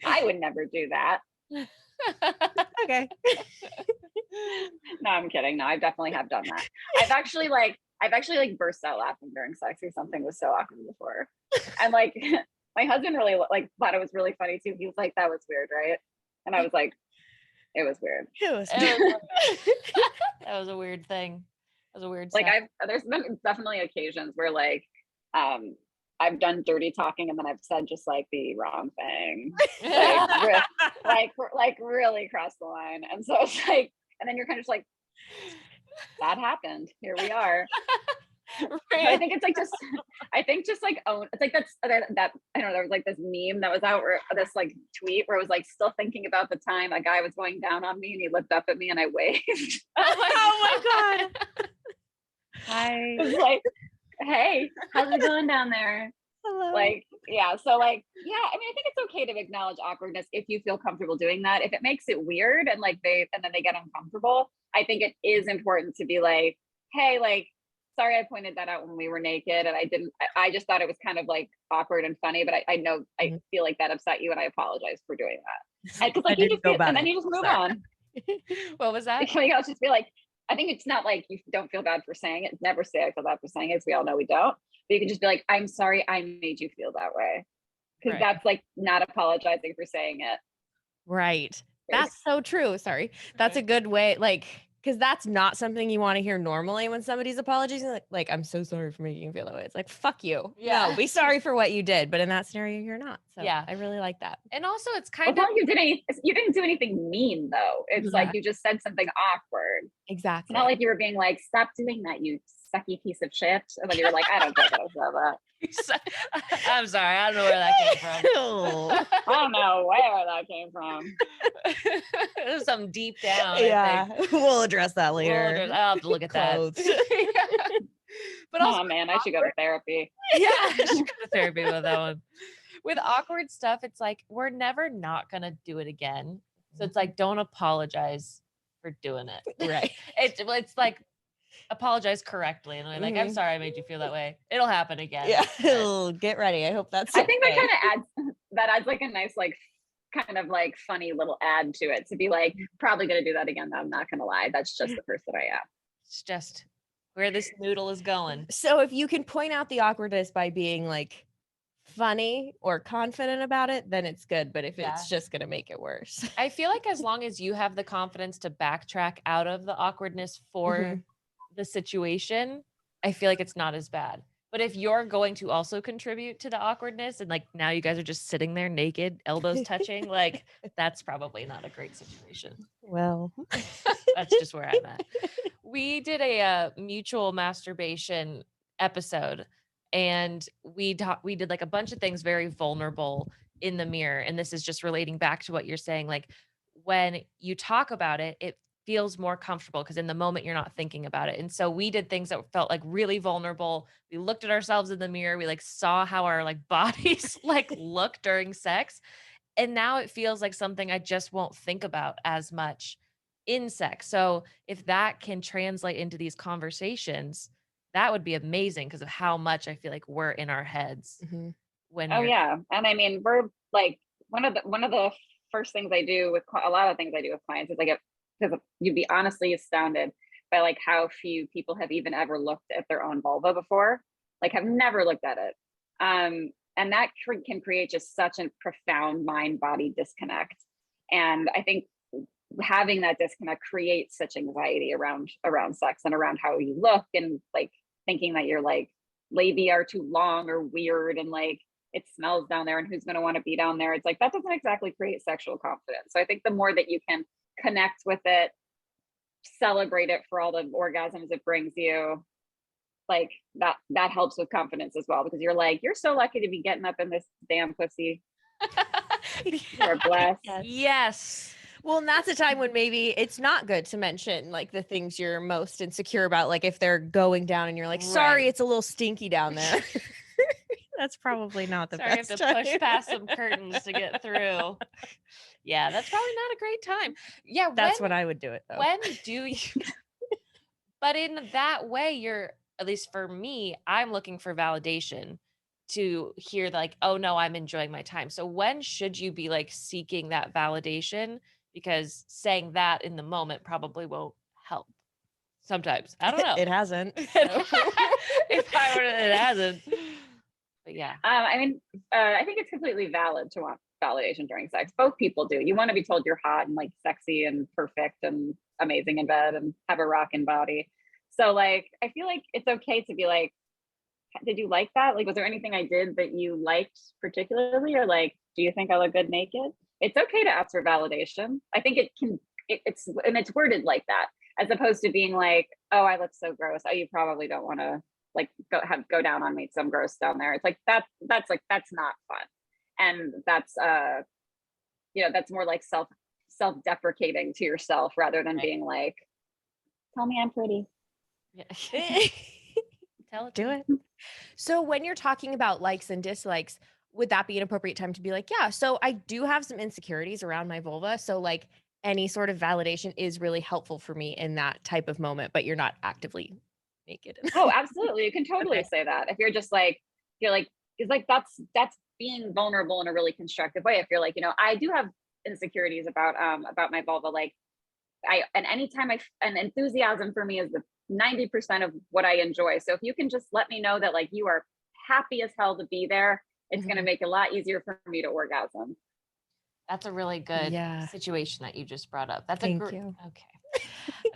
I would never do that. Okay. No, I'm kidding. No, I definitely have done that. I've actually burst out laughing during sex or something was so awkward before. And like my husband really like thought it was really funny too. He was like, that was weird, right? And I was like, it was weird. That was a weird thing. That was a weird like there's been definitely occasions where like I've done dirty talking and then I've said just like the wrong thing. like really crossed the line. And so it's like, and then you're kind of just like, that happened. Here we are. Right. I think it's like just like own. It's like that I don't know. There was like this meme that was out where this like tweet where it was like still thinking about the time a guy was going down on me and he looked up at me and I waved. Oh my god! I was like, hey, how's it going down there? Hello. Like, yeah. So like, yeah. I mean, I think it's okay to acknowledge awkwardness if you feel comfortable doing that. If it makes it weird and like then they get uncomfortable, I think it is important to be like, hey, like, sorry, I pointed that out when we were naked and I just thought it was kind of like awkward and funny, but I know, I feel like that upset you and I apologize for doing that. Cause like and then you just move on. What was that? Something else, just be like, I think it's not like you don't feel bad for saying it. Never say I feel bad for saying it, because we all know we don't. But you can just be like, I'm sorry I made you feel that way. Because that's like not apologizing for saying it. Right. That's so true. Sorry. That's a good way. Like, because that's not something you want to hear normally when somebody's apologizing. Like, I'm so sorry for making you feel that way. It's like, fuck you. Yeah. No, be sorry for what you did. But in that scenario, you're not. So yeah, I really like that. And also it's kind of, you didn't do anything mean though. It's like you just said something awkward. Exactly. It's not like you were being like, stop doing that, you sucky piece of shit. And then you were like, I don't get that. I'm sorry, I don't know where that came from. I don't know where that came from. It was something deep down. Yeah, we'll address that later. I'll have to look at that. But also, man, I should go to therapy. Yeah, I should go to therapy with that one. With awkward stuff, it's like we're never not gonna do it again. So it's like, don't apologize for doing it. Right. It's like, apologize correctly and like, I'm sorry I made you feel that way. It'll happen again. Yeah. Get ready. I hope that's I think that kind of adds like a nice like kind of like funny little add to it, to be like, probably gonna do that again. I'm not gonna lie. That's just the person I am. It's just where this noodle is going. So if you can point out the awkwardness by being like funny or confident about it, then it's good. But if it's just gonna make it worse. I feel like as long as you have the confidence to backtrack out of the awkwardness for the situation, I feel like it's not as bad. But if you're going to also contribute to the awkwardness and like now you guys are just sitting there naked, elbows touching, like that's probably not a great situation. Well, that's just where I'm at. We did a mutual masturbation episode and we did like a bunch of things very vulnerable in the mirror. And this is just relating back to what you're saying. Like when you talk about it, it feels more comfortable because in the moment you're not thinking about it. And so we did things that felt like really vulnerable. We looked at ourselves in the mirror. We like saw how our like bodies like look during sex. And now it feels like something I just won't think about as much in sex. So if that can translate into these conversations, that would be amazing because of how much I feel like we're in our heads when yeah. And I mean, we're like one of the first things I do with a lot of things I do with clients is like, because you'd be honestly astounded by like how few people have even ever looked at their own vulva before, like have never looked at it. And that can create just such a profound mind-body disconnect. And I think having that disconnect creates such anxiety around sex and around how you look, and like thinking that your like labia are too long or weird, and like it smells down there and who's going to want to be down there. It's like that doesn't exactly create sexual confidence. So I think the more that you can connect with it, celebrate it for all the orgasms it brings you, like that helps with confidence as well, because you're like, you're so lucky to be getting up in this damn pussy. You're blessed. Yes. Well, and that's a time when maybe it's not good to mention like the things you're most insecure about. Like if they're going down and you're like, sorry, Right. it's a little stinky down there. That's probably not the Sorry, I best have to time. push past some curtains to get through. Yeah, that's probably not a great time. Yeah, That's when I would do it though. when do you but in that way, you're, at least for me, I'm looking for validation to hear like, oh no, I'm enjoying my time. So when should you be like seeking that validation? Because saying that in the moment probably won't help. Sometimes. I don't know. It hasn't. So. If I were to, it hasn't. But yeah. I mean, I think it's completely valid to want validation during sex. Both people do. You want to be told you're hot and like sexy and perfect and amazing in bed and have a rockin' body. So like, I feel like it's okay to be like, did you like that? Like, was there anything I did that you liked particularly? Or like, do you think I look good naked? It's okay to ask for validation. I think it's worded like that, as opposed to being like, oh, I look so gross. Oh, you probably don't want to like go down on me. Some gross down there. It's like that's not fun. And that's that's more like self-deprecating to yourself rather than being like, tell me I'm pretty. Yeah. Tell it. Do it. So when you're talking about likes and dislikes, would that be an appropriate time to be like, yeah, so I do have some insecurities around my vulva. So like any sort of validation is really helpful for me in that type of moment, but you're not actively naked. Oh, absolutely. You can totally Okay. say that. If you're just like, it's like that's being vulnerable in a really constructive way. If you're like, I do have insecurities about my vulva. Like anytime and enthusiasm for me is the 90% of what I enjoy. So if you can just let me know that like you are happy as hell to be there, it's going to make it a lot easier for me to orgasm. That's a really good situation that you just brought up. That's Thank you. Okay.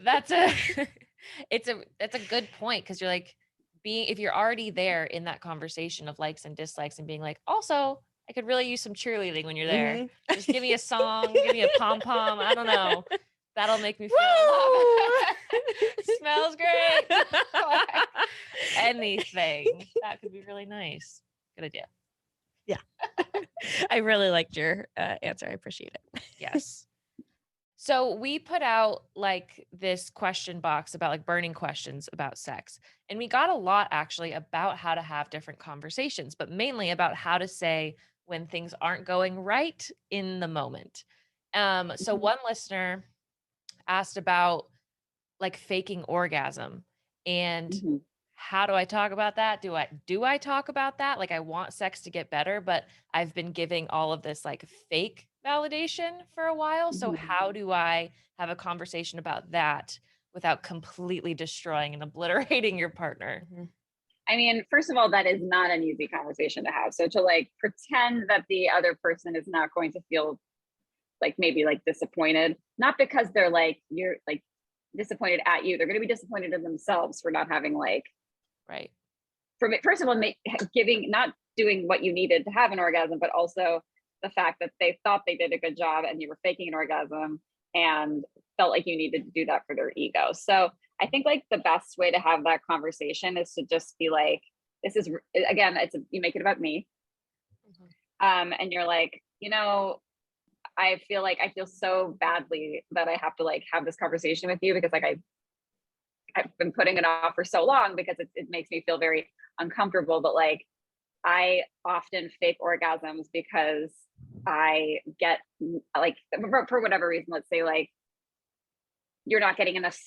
That's a good point, because you're like if you're already there in that conversation of likes and dislikes and being like, also, I could really use some cheerleading when you're there. Just give me a song, give me a pom-pom. I don't know. That'll make me feel smells great. Anything. That could be really nice. Good idea. Yeah. I really liked your answer. I appreciate it. Yes. So we put out like this question box about like burning questions about sex. And we got a lot actually about how to have different conversations, but mainly about how to say when things aren't going right in the moment. So one listener asked about like faking orgasm and how do I talk about that? Do I talk about that? Like I want sex to get better, but I've been giving all of this like fake validation for a while. So how do I have a conversation about that without completely destroying and obliterating your partner? I mean, first of all, that is not an easy conversation to have. So to like pretend that the other person is not going to feel like maybe like disappointed, not because they're like, you're like disappointed at you. They're going to be disappointed in themselves for not having like, right. First of all, not doing what you needed to have an orgasm, but also the fact that they thought they did a good job and you were faking an orgasm and felt like you needed to do that for their ego. So I think like the best way to have that conversation is to just be like, this is, again, you make it about me. And you're like, I feel so badly that I have to like have this conversation with you because like I've been putting it off for so long because it makes me feel very uncomfortable. But like I often fake orgasms because I get like for whatever reason, let's say like they're not getting enough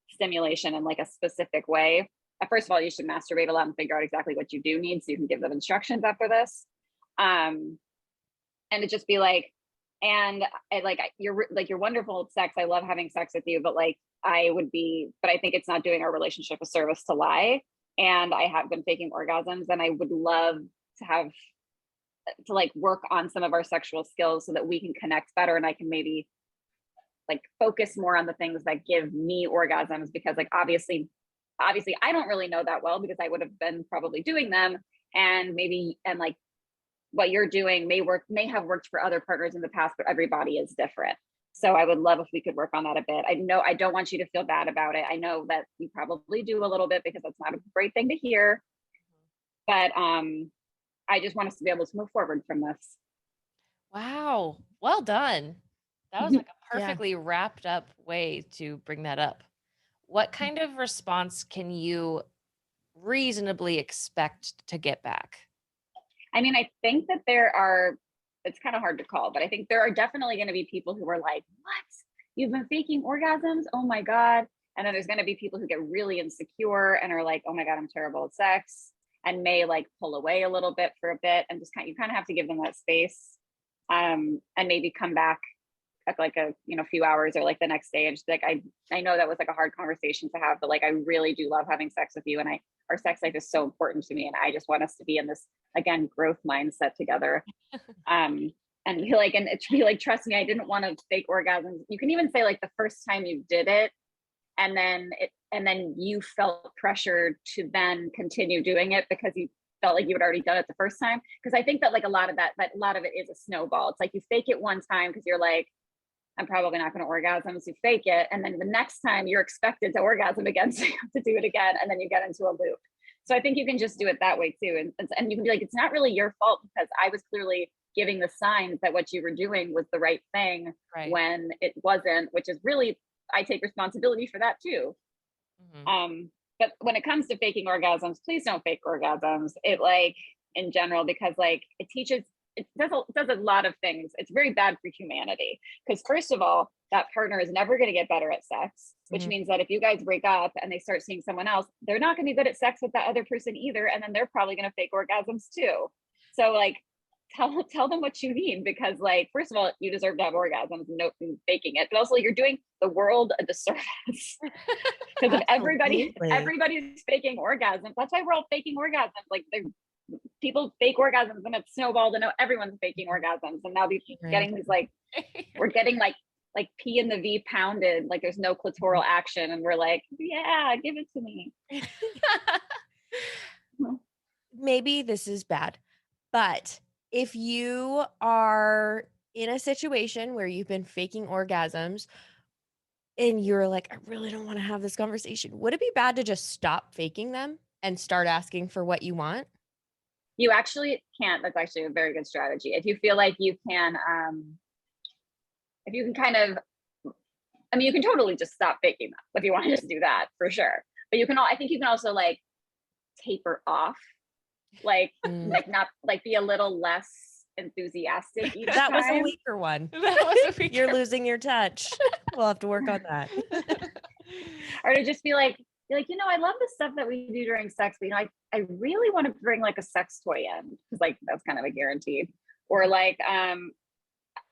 stimulation in like a specific way. First of all, you should masturbate a lot and figure out exactly what you do need so you can give them instructions after this. And it just be like, and you're wonderful at sex. I love having sex with you, but like I think it's not doing our relationship a service to lie. And I have been faking orgasms, and I would love to like work on some of our sexual skills so that we can connect better, and I can maybe like focus more on the things that give me orgasms, because like obviously I don't really know that well, because I would have been probably doing them, and like what you're doing may have worked for other partners in the past, but everybody is different. So I would love if we could work on that a bit. I know I don't want you to feel bad about it. I know that you probably do a little bit, because that's not a great thing to hear. But I just want us to be able to move forward from this. Wow. Well done. That was like a perfectly wrapped up way to bring that up. What kind of response can you reasonably expect to get back? I mean, I think that it's kind of hard to call, but I think there are definitely going to be people who are like, what? You've been faking orgasms? Oh my God. And then there's going to be people who get really insecure and are like, oh my God, I'm terrible at sex, and may like pull away a little bit for a bit, and just you kind of have to give them that space, and maybe come back at like a few hours or like the next day, and just like I know that was like a hard conversation to have, but like I really do love having sex with you, and our sex life is so important to me, and I just want us to be in this, again, growth mindset together. And be like, and it should be like, trust me, I didn't want to fake orgasms. You can even say like the first time you did it, and then you felt pressured to then continue doing it because you felt like you had already done it the first time. Because I think that like a lot of it is a snowball. It's like you fake it one time because you're like, I'm probably not going to orgasm, so you fake it, and then the next time you're expected to orgasm again, so you have to do it again, and then you get into a loop. So I think you can just do it that way too, and you can be like, it's not really your fault, because I was clearly giving the signs that what you were doing was the right thing, right, when it wasn't, which is really, I take responsibility for that too. Mm-hmm. But when it comes to faking orgasms, please don't fake orgasms. It like in general, because like it does a lot of things. It's very bad for humanity, because first of all, that partner is never going to get better at sex, which means that if you guys break up and they start seeing someone else, they're not going to be good at sex with that other person either, and then they're probably going to fake orgasms too. So like tell them what you need, because like, first of all, you deserve to have orgasms, no faking it, but also you're doing the world a disservice, because if everybody's faking orgasms, that's why we're all faking orgasms. Like people fake orgasms, and it's snowballed, and everyone's faking orgasms, and now getting these like we're getting like P and the V pounded, like there's no clitoral action, and we're like, yeah, give it to me. Maybe this is bad, but if you are in a situation where you've been faking orgasms and you're like, I really don't want to have this conversation, would it be bad to just stop faking them and start asking for what you want? You actually can't. That's actually a very good strategy. If you feel like you can, if you can kind of, I mean, you can totally just stop faking them if you want to just do that, for sure. But I think you can also like taper off, like not like be a little less enthusiastic each that time. was a weaker one. You're losing your touch. We'll have to work on that. Or to just be like, I love the stuff that we do during sex, but I really want to bring like a sex toy in, because like that's kind of a guaranteed. Or like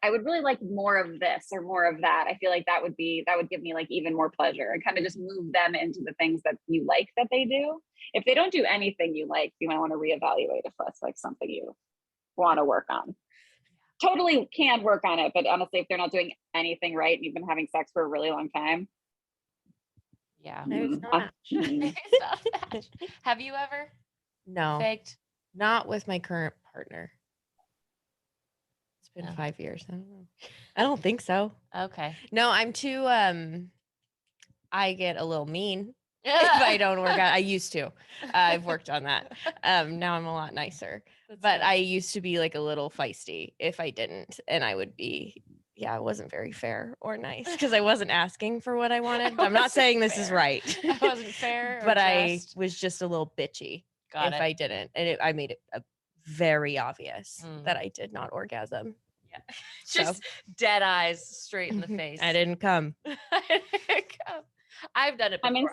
I would really like more of this or more of that. I feel like that would give me like even more pleasure, and kind of just move them into the things that you like that they do. If they don't do anything you like, you might want to reevaluate if that's like something you want to work on. Totally can work on it, but honestly, if they're not doing anything right and you've been having sex for a really long time, yeah. Have you ever? No. Faked? Not with my current partner. It's been 5 years. I don't know. I don't think so. Okay. No, I'm too I get a little mean if I don't work out. I used to. I've worked on that. Now I'm a lot nicer. But good. I used to be like a little feisty if I didn't, and I would be it wasn't very fair or nice, because I wasn't asking for what I wanted. I'm not saying this is right. I wasn't fair, but I was just a little bitchy I didn't. And I made it very obvious that I did not orgasm. Yeah. Just dead eyes straight in the face. I didn't come. I've done it before. I mean,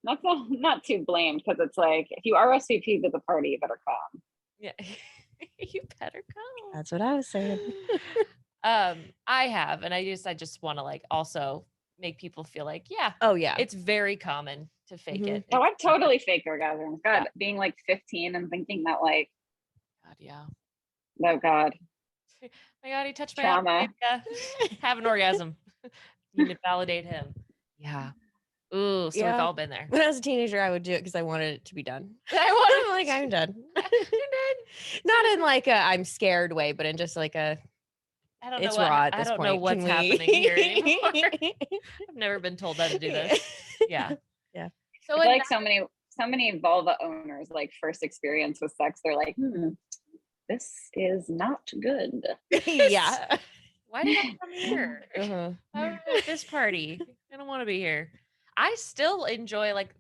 that's not too blamed, because it's like, if you RSVP to the party, you better come. Yeah. You better come. That's what I was saying. I have, and I just want to like also make people feel like, it's very common to fake it. Oh, I've totally faked orgasms. God, being like 15 and thinking that like, God, yeah. Oh God. My God, he touched my trauma. Have an orgasm. You need to validate him. Yeah. Ooh, so we've all been there. When I was a teenager, I would do it because I wanted it to be done. I'm done. Not in like a I'm scared way, but in just like a I don't it's know raw at I this don't point. know what's happening here anymore. I've never been told how to do this. Yeah. Yeah. So I feel like so many vulva owners, like first experience with sex, they're like, this is not good. Yeah. Why did I come here? Uh-huh. I'm at this party. I don't want to be here. I still enjoy like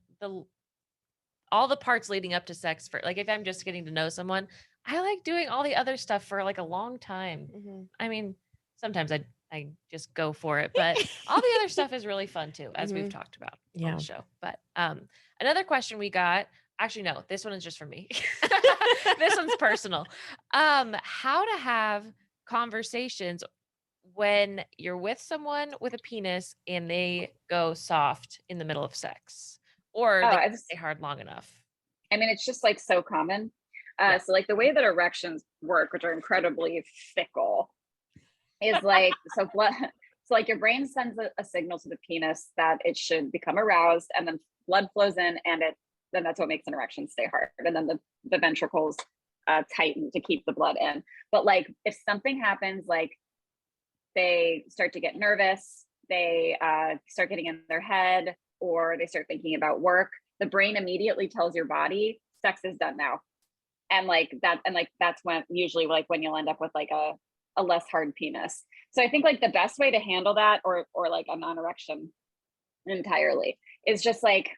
all the parts leading up to sex for like if I'm just getting to know someone, I like doing all the other stuff for like a long time. Mhm. I mean, sometimes I just go for it, but all the other stuff is really fun too, as we've talked about on the show. But another question we got, actually no, this one is just for me. This one's personal. How to have conversations when you're with someone with a penis and they go soft in the middle of sex, or they stay hard long enough. I mean, it's just like so common. So like the way that erections work, which are incredibly fickle, is like so like your brain sends a signal to the penis that it should become aroused, and then blood flows in, and then that's what makes an erection stay hard, and then the ventricles tighten to keep the blood in. But like if something happens, like they start to get nervous, they start getting in their head, or they start thinking about work, the brain immediately tells your body sex is done now. And that's when usually like when you'll end up with like a less hard penis. So I think like the best way to handle that, or like a non-erection entirely, is just like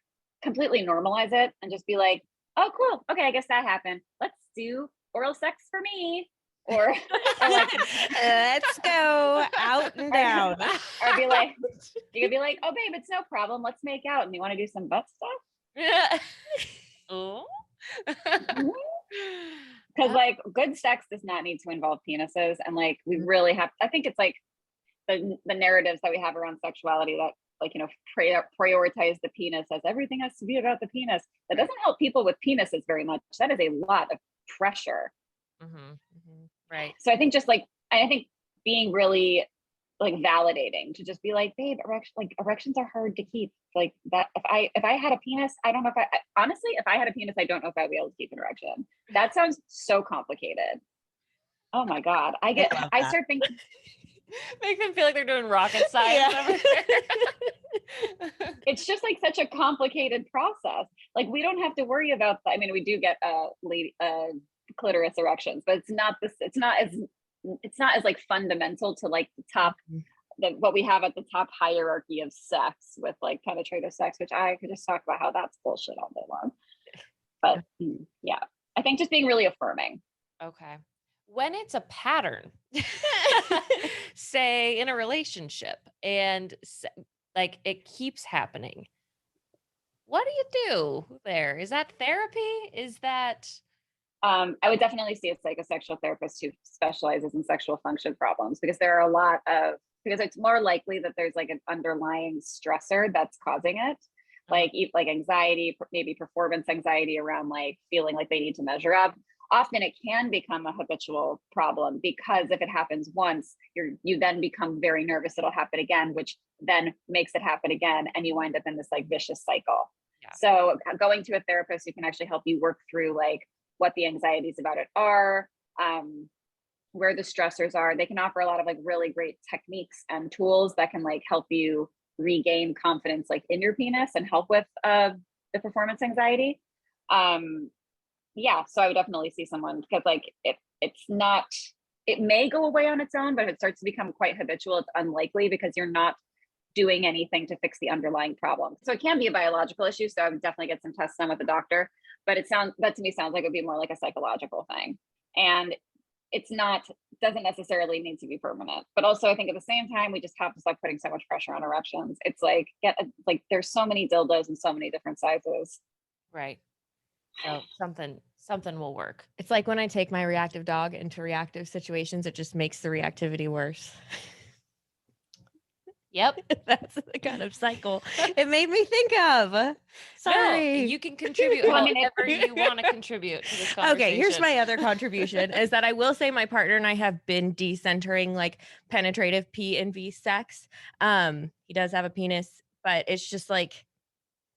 completely normalize it and just be like, oh cool, okay, I guess that happened, let's do oral sex for me. Or like let's go out and down. Or be like, you could be like, oh babe, it's no problem, let's make out, and you want to do some butt stuff. Yeah. Oh. Because like good sex does not need to involve penises, and like we really have, I think it's like the narratives that we have around sexuality that like, you know, prioritize the penis as everything has to be about the penis. That doesn't help people with penises very much. That is a lot of pressure. Right. So I think just like, I think being really like validating to just be like, babe, erections are hard to keep. Like that, if I had a penis, I don't know if honestly, if I had a penis, I don't know if I'd be able to keep an erection. That sounds so complicated. Oh my God. I start thinking. Make them feel like they're doing rocket science over there. It's just like such a complicated process. Like we don't have to worry about that. I mean, we do get clitoris erections, but it's not as like fundamental to like the top, what we have at the top hierarchy of sex with like penetrative sex, which I could just talk about how that's bullshit all day long. But yeah, I think just being really affirming. Okay. When it's a pattern, say in a relationship, and like it keeps happening, what do you do there? Is that therapy? Is that... I would definitely see a psychosexual therapist who specializes in sexual function problems, because there are because it's more likely that there's like an underlying stressor that's causing it, like anxiety, maybe performance anxiety around like feeling like they need to measure up. Often it can become a habitual problem, because if it happens once, you then become very nervous it'll happen again, which then makes it happen again, and you wind up in this like vicious cycle. Yeah. So going to a therapist who can actually help you work through like what the anxieties about it are, where the stressors are. They can offer a lot of like really great techniques and tools that can like help you regain confidence like in your penis and help with the performance anxiety. Yeah, so I would definitely see someone, because like it may go away on its own, but if it starts to become quite habitual, it's unlikely, because you're not doing anything to fix the underlying problem. So it can be a biological issue. So I would definitely get some tests done with the doctor, but that to me sounds like it would be more like a psychological thing. And doesn't necessarily need to be permanent. But also I think at the same time, we just have to stop putting so much pressure on erections. It's like, there's so many dildos in so many different sizes. Right. So something will work. It's like when I take my reactive dog into reactive situations, it just makes the reactivity worse. Yep. That's the kind of cycle it made me think of. Sorry. No, you can contribute Well, I mean, however you want to contribute to this conversation. Okay, here's my other contribution is that I will say my partner and I have been decentering like penetrative P and V sex. He does have a penis, but it's just like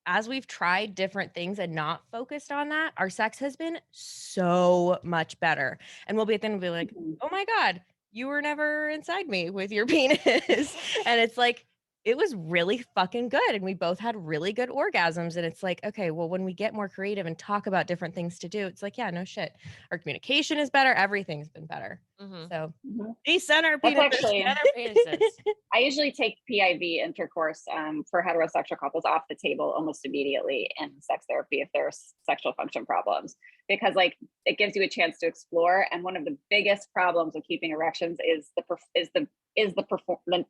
as we've tried different things and not focused on that, our sex has been so much better. And we'll be at the end and be like, oh my God, you were never inside me with your penis. And it's like, it was really fucking good. And we both had really good orgasms. And it's like, okay, well, when we get more creative and talk about different things to do, it's like, yeah, no shit. Our communication is better. Everything's been better. Mhm. So Mhm. decenter That's penises. actually, Better penises. I usually take PIV intercourse for heterosexual couples off the table almost immediately in sex therapy if there's sexual function problems, because like it gives you a chance to explore. And one of the biggest problems with keeping erections is the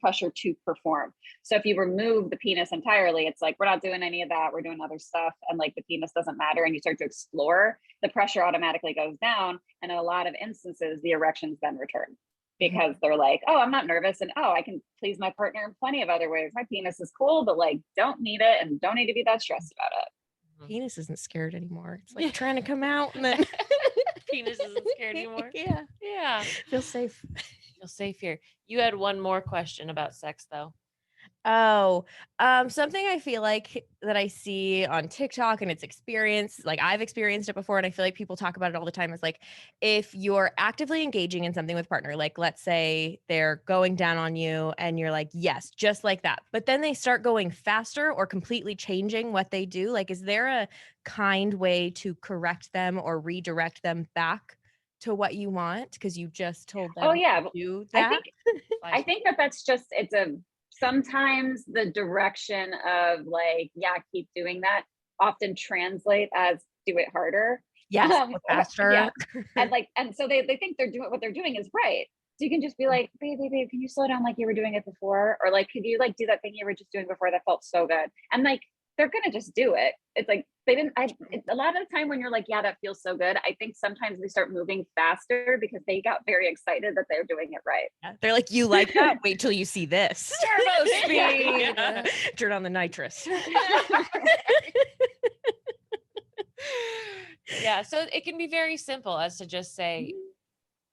pressure to perform. So if you remove the penis entirely, it's like we're not doing any of that. We're doing other stuff, and like the penis doesn't matter. And you start to explore, the pressure automatically goes down, and in a lot of instances, the erections then return. Because they're like, oh, I'm not nervous, and oh, I can please my partner in plenty of other ways. My penis is cool, but like, don't need it and don't need to be that stressed about it. Penis isn't scared anymore. It's like trying to come out and then Penis isn't scared anymore. Yeah. Yeah. Feel safe. Feel safe here. You had one more question about sex though. Oh, something I feel like that I see on TikTok and it's experience, like I've experienced it before, and I feel like people talk about it all the time, is like if you're actively engaging in something with partner, like let's say they're going down on you and you're like, yes, just like that. But then they start going faster or completely changing what they do. Like, is there a kind way to correct them or redirect them back to what you want? Because you just told them Oh yeah, to do I that. think that's just sometimes the direction of like, yeah, keep doing that often translate as do it harder. Yes, faster. Yeah. And so they think they're doing what they're doing is right. So you can just be like, babe, can you slow down like you were doing it before? Or like, could you like do that thing you were just doing before that felt so good? And like, they're gonna just do it. It's like a lot of the time when you're like, yeah, that feels so good, I think sometimes they start moving faster because they got very excited that they're doing it right. Yeah, they're like, you like that? Wait till you see this. Turbo speed. Yeah. Turn on the nitrous. Yeah. So it can be very simple as to just say,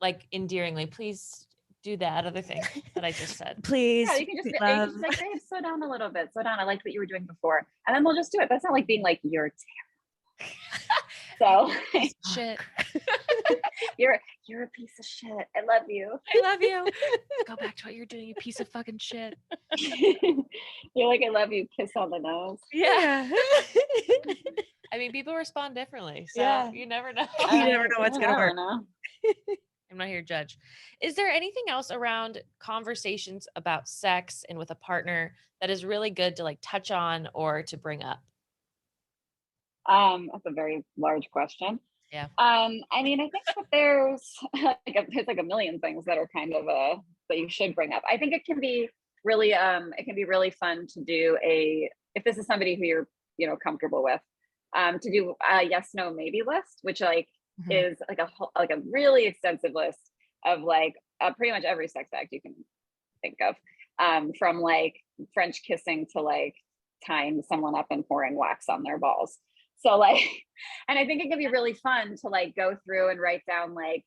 like endearingly, please do that other thing that I just said. Please. Yeah, you can just be like, babe, slow down a little bit. Slow down. I like what you were doing before. And then we'll just do it. That's not like being like, you're terrible. So Shit. you're a piece of shit. I love you. I love you. Go back to what you're doing, you piece of fucking shit. You're like, I love you. Kiss on the nose. Yeah. I mean, people respond differently. So Yeah. you never know. You never know what's gonna work. I'm not here to judge. Is there anything else around conversations about sex and with a partner that is really good to like touch on or to bring up? That's a very large question. Yeah. I mean, I think that there's like a million things that are kind of that you should bring up. I think it can be really fun to do if this is somebody who you're comfortable with, to do a yes, no, maybe list, which like is like a really extensive list of like pretty much every sex act you can think of, from like French kissing to like tying someone up and pouring wax on their balls. So like, and I think it can be really fun to like go through and write down like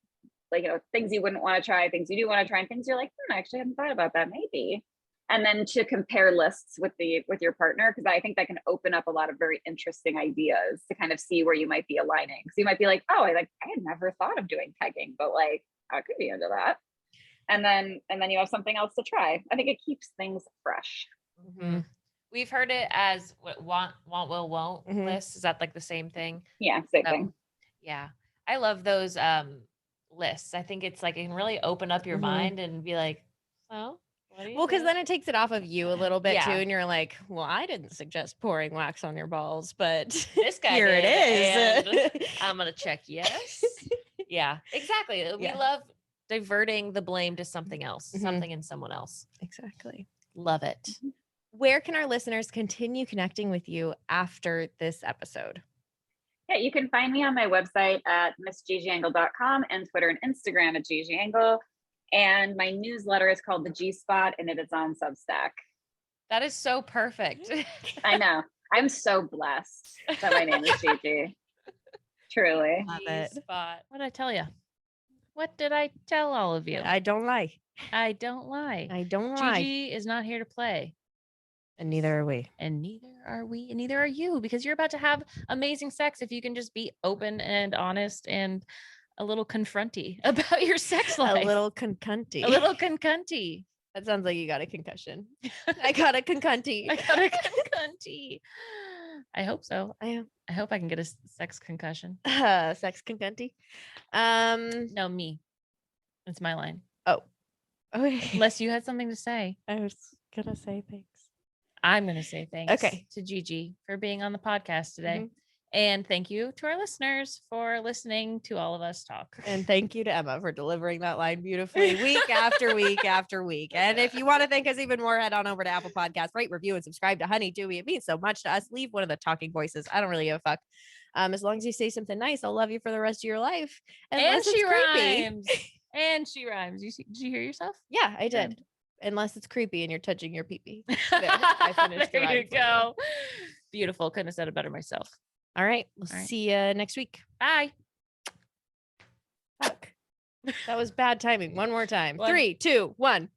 things you wouldn't want to try, things you do want to try, and things you're like, I actually hadn't thought about that, maybe. And then to compare lists with your partner, because I think that can open up a lot of very interesting ideas to kind of see where you might be aligning. So you might be like, oh, I had never thought of doing pegging, but like I could be into that. And then you have something else to try. I think it keeps things fresh. Mm-hmm. We've heard it as what want, will, won't list. Is that like the same thing? Yeah, same thing. Yeah. I love those lists. I think it's like it can really open up your mind and be like, oh. Well, because then it takes it off of you a little bit too, and you're like, "Well, I didn't suggest pouring wax on your balls, but this guy here it is." I'm gonna check yes. Yeah, exactly. We love diverting the blame to something else, something in someone else. Exactly. Love it. Where can our listeners continue connecting with you after this episode? Yeah, you can find me on my website at missgigiengle.com and Twitter and Instagram at Gigi Engle. And my newsletter is called The G Spot, and it is on Substack. That is so perfect. I know. I'm so blessed that my name is Gigi. Truly. Love it. Spot. What did I tell you? What did I tell all of you? I don't lie. I don't lie. I don't lie. Gigi is not here to play. And neither are we. And neither are we, and neither are you, because you're about to have amazing sex if you can just be open and honest and a little confronty about your sex life. A little concunty. A little concunty. That sounds like you got a concussion. I got a concunty. I got a concunty. I hope so. I am. I hope I can get a sex concussion. Sex concunty. No, me. It's my line. Oh. Okay. Unless you had something to say. I was gonna say thanks. I'm going to say thanks Okay. to Gigi for being on the podcast today. Mhm. And thank you to our listeners for listening to all of us talk. And thank you to Emma for delivering that line beautifully week after week after week. And if you want to thank us even more, head on over to Apple Podcasts, rate, review, and subscribe to Honey Dewey. It means so much to us. Leave one of the talking voices. I don't really give a fuck. As long as you say something nice, I'll love you for the rest of your life. And Unless she it's creepy. rhymes. And she rhymes. Did you hear yourself? Yeah, I did. Unless it's creepy and you're touching your pee-pee. I finished the There you rhyme for you. go. Beautiful. Couldn't have said it better myself. All right. We'll All right. see you next week. Bye. Fuck. That was bad timing. One more time. One. 3, 2, 1.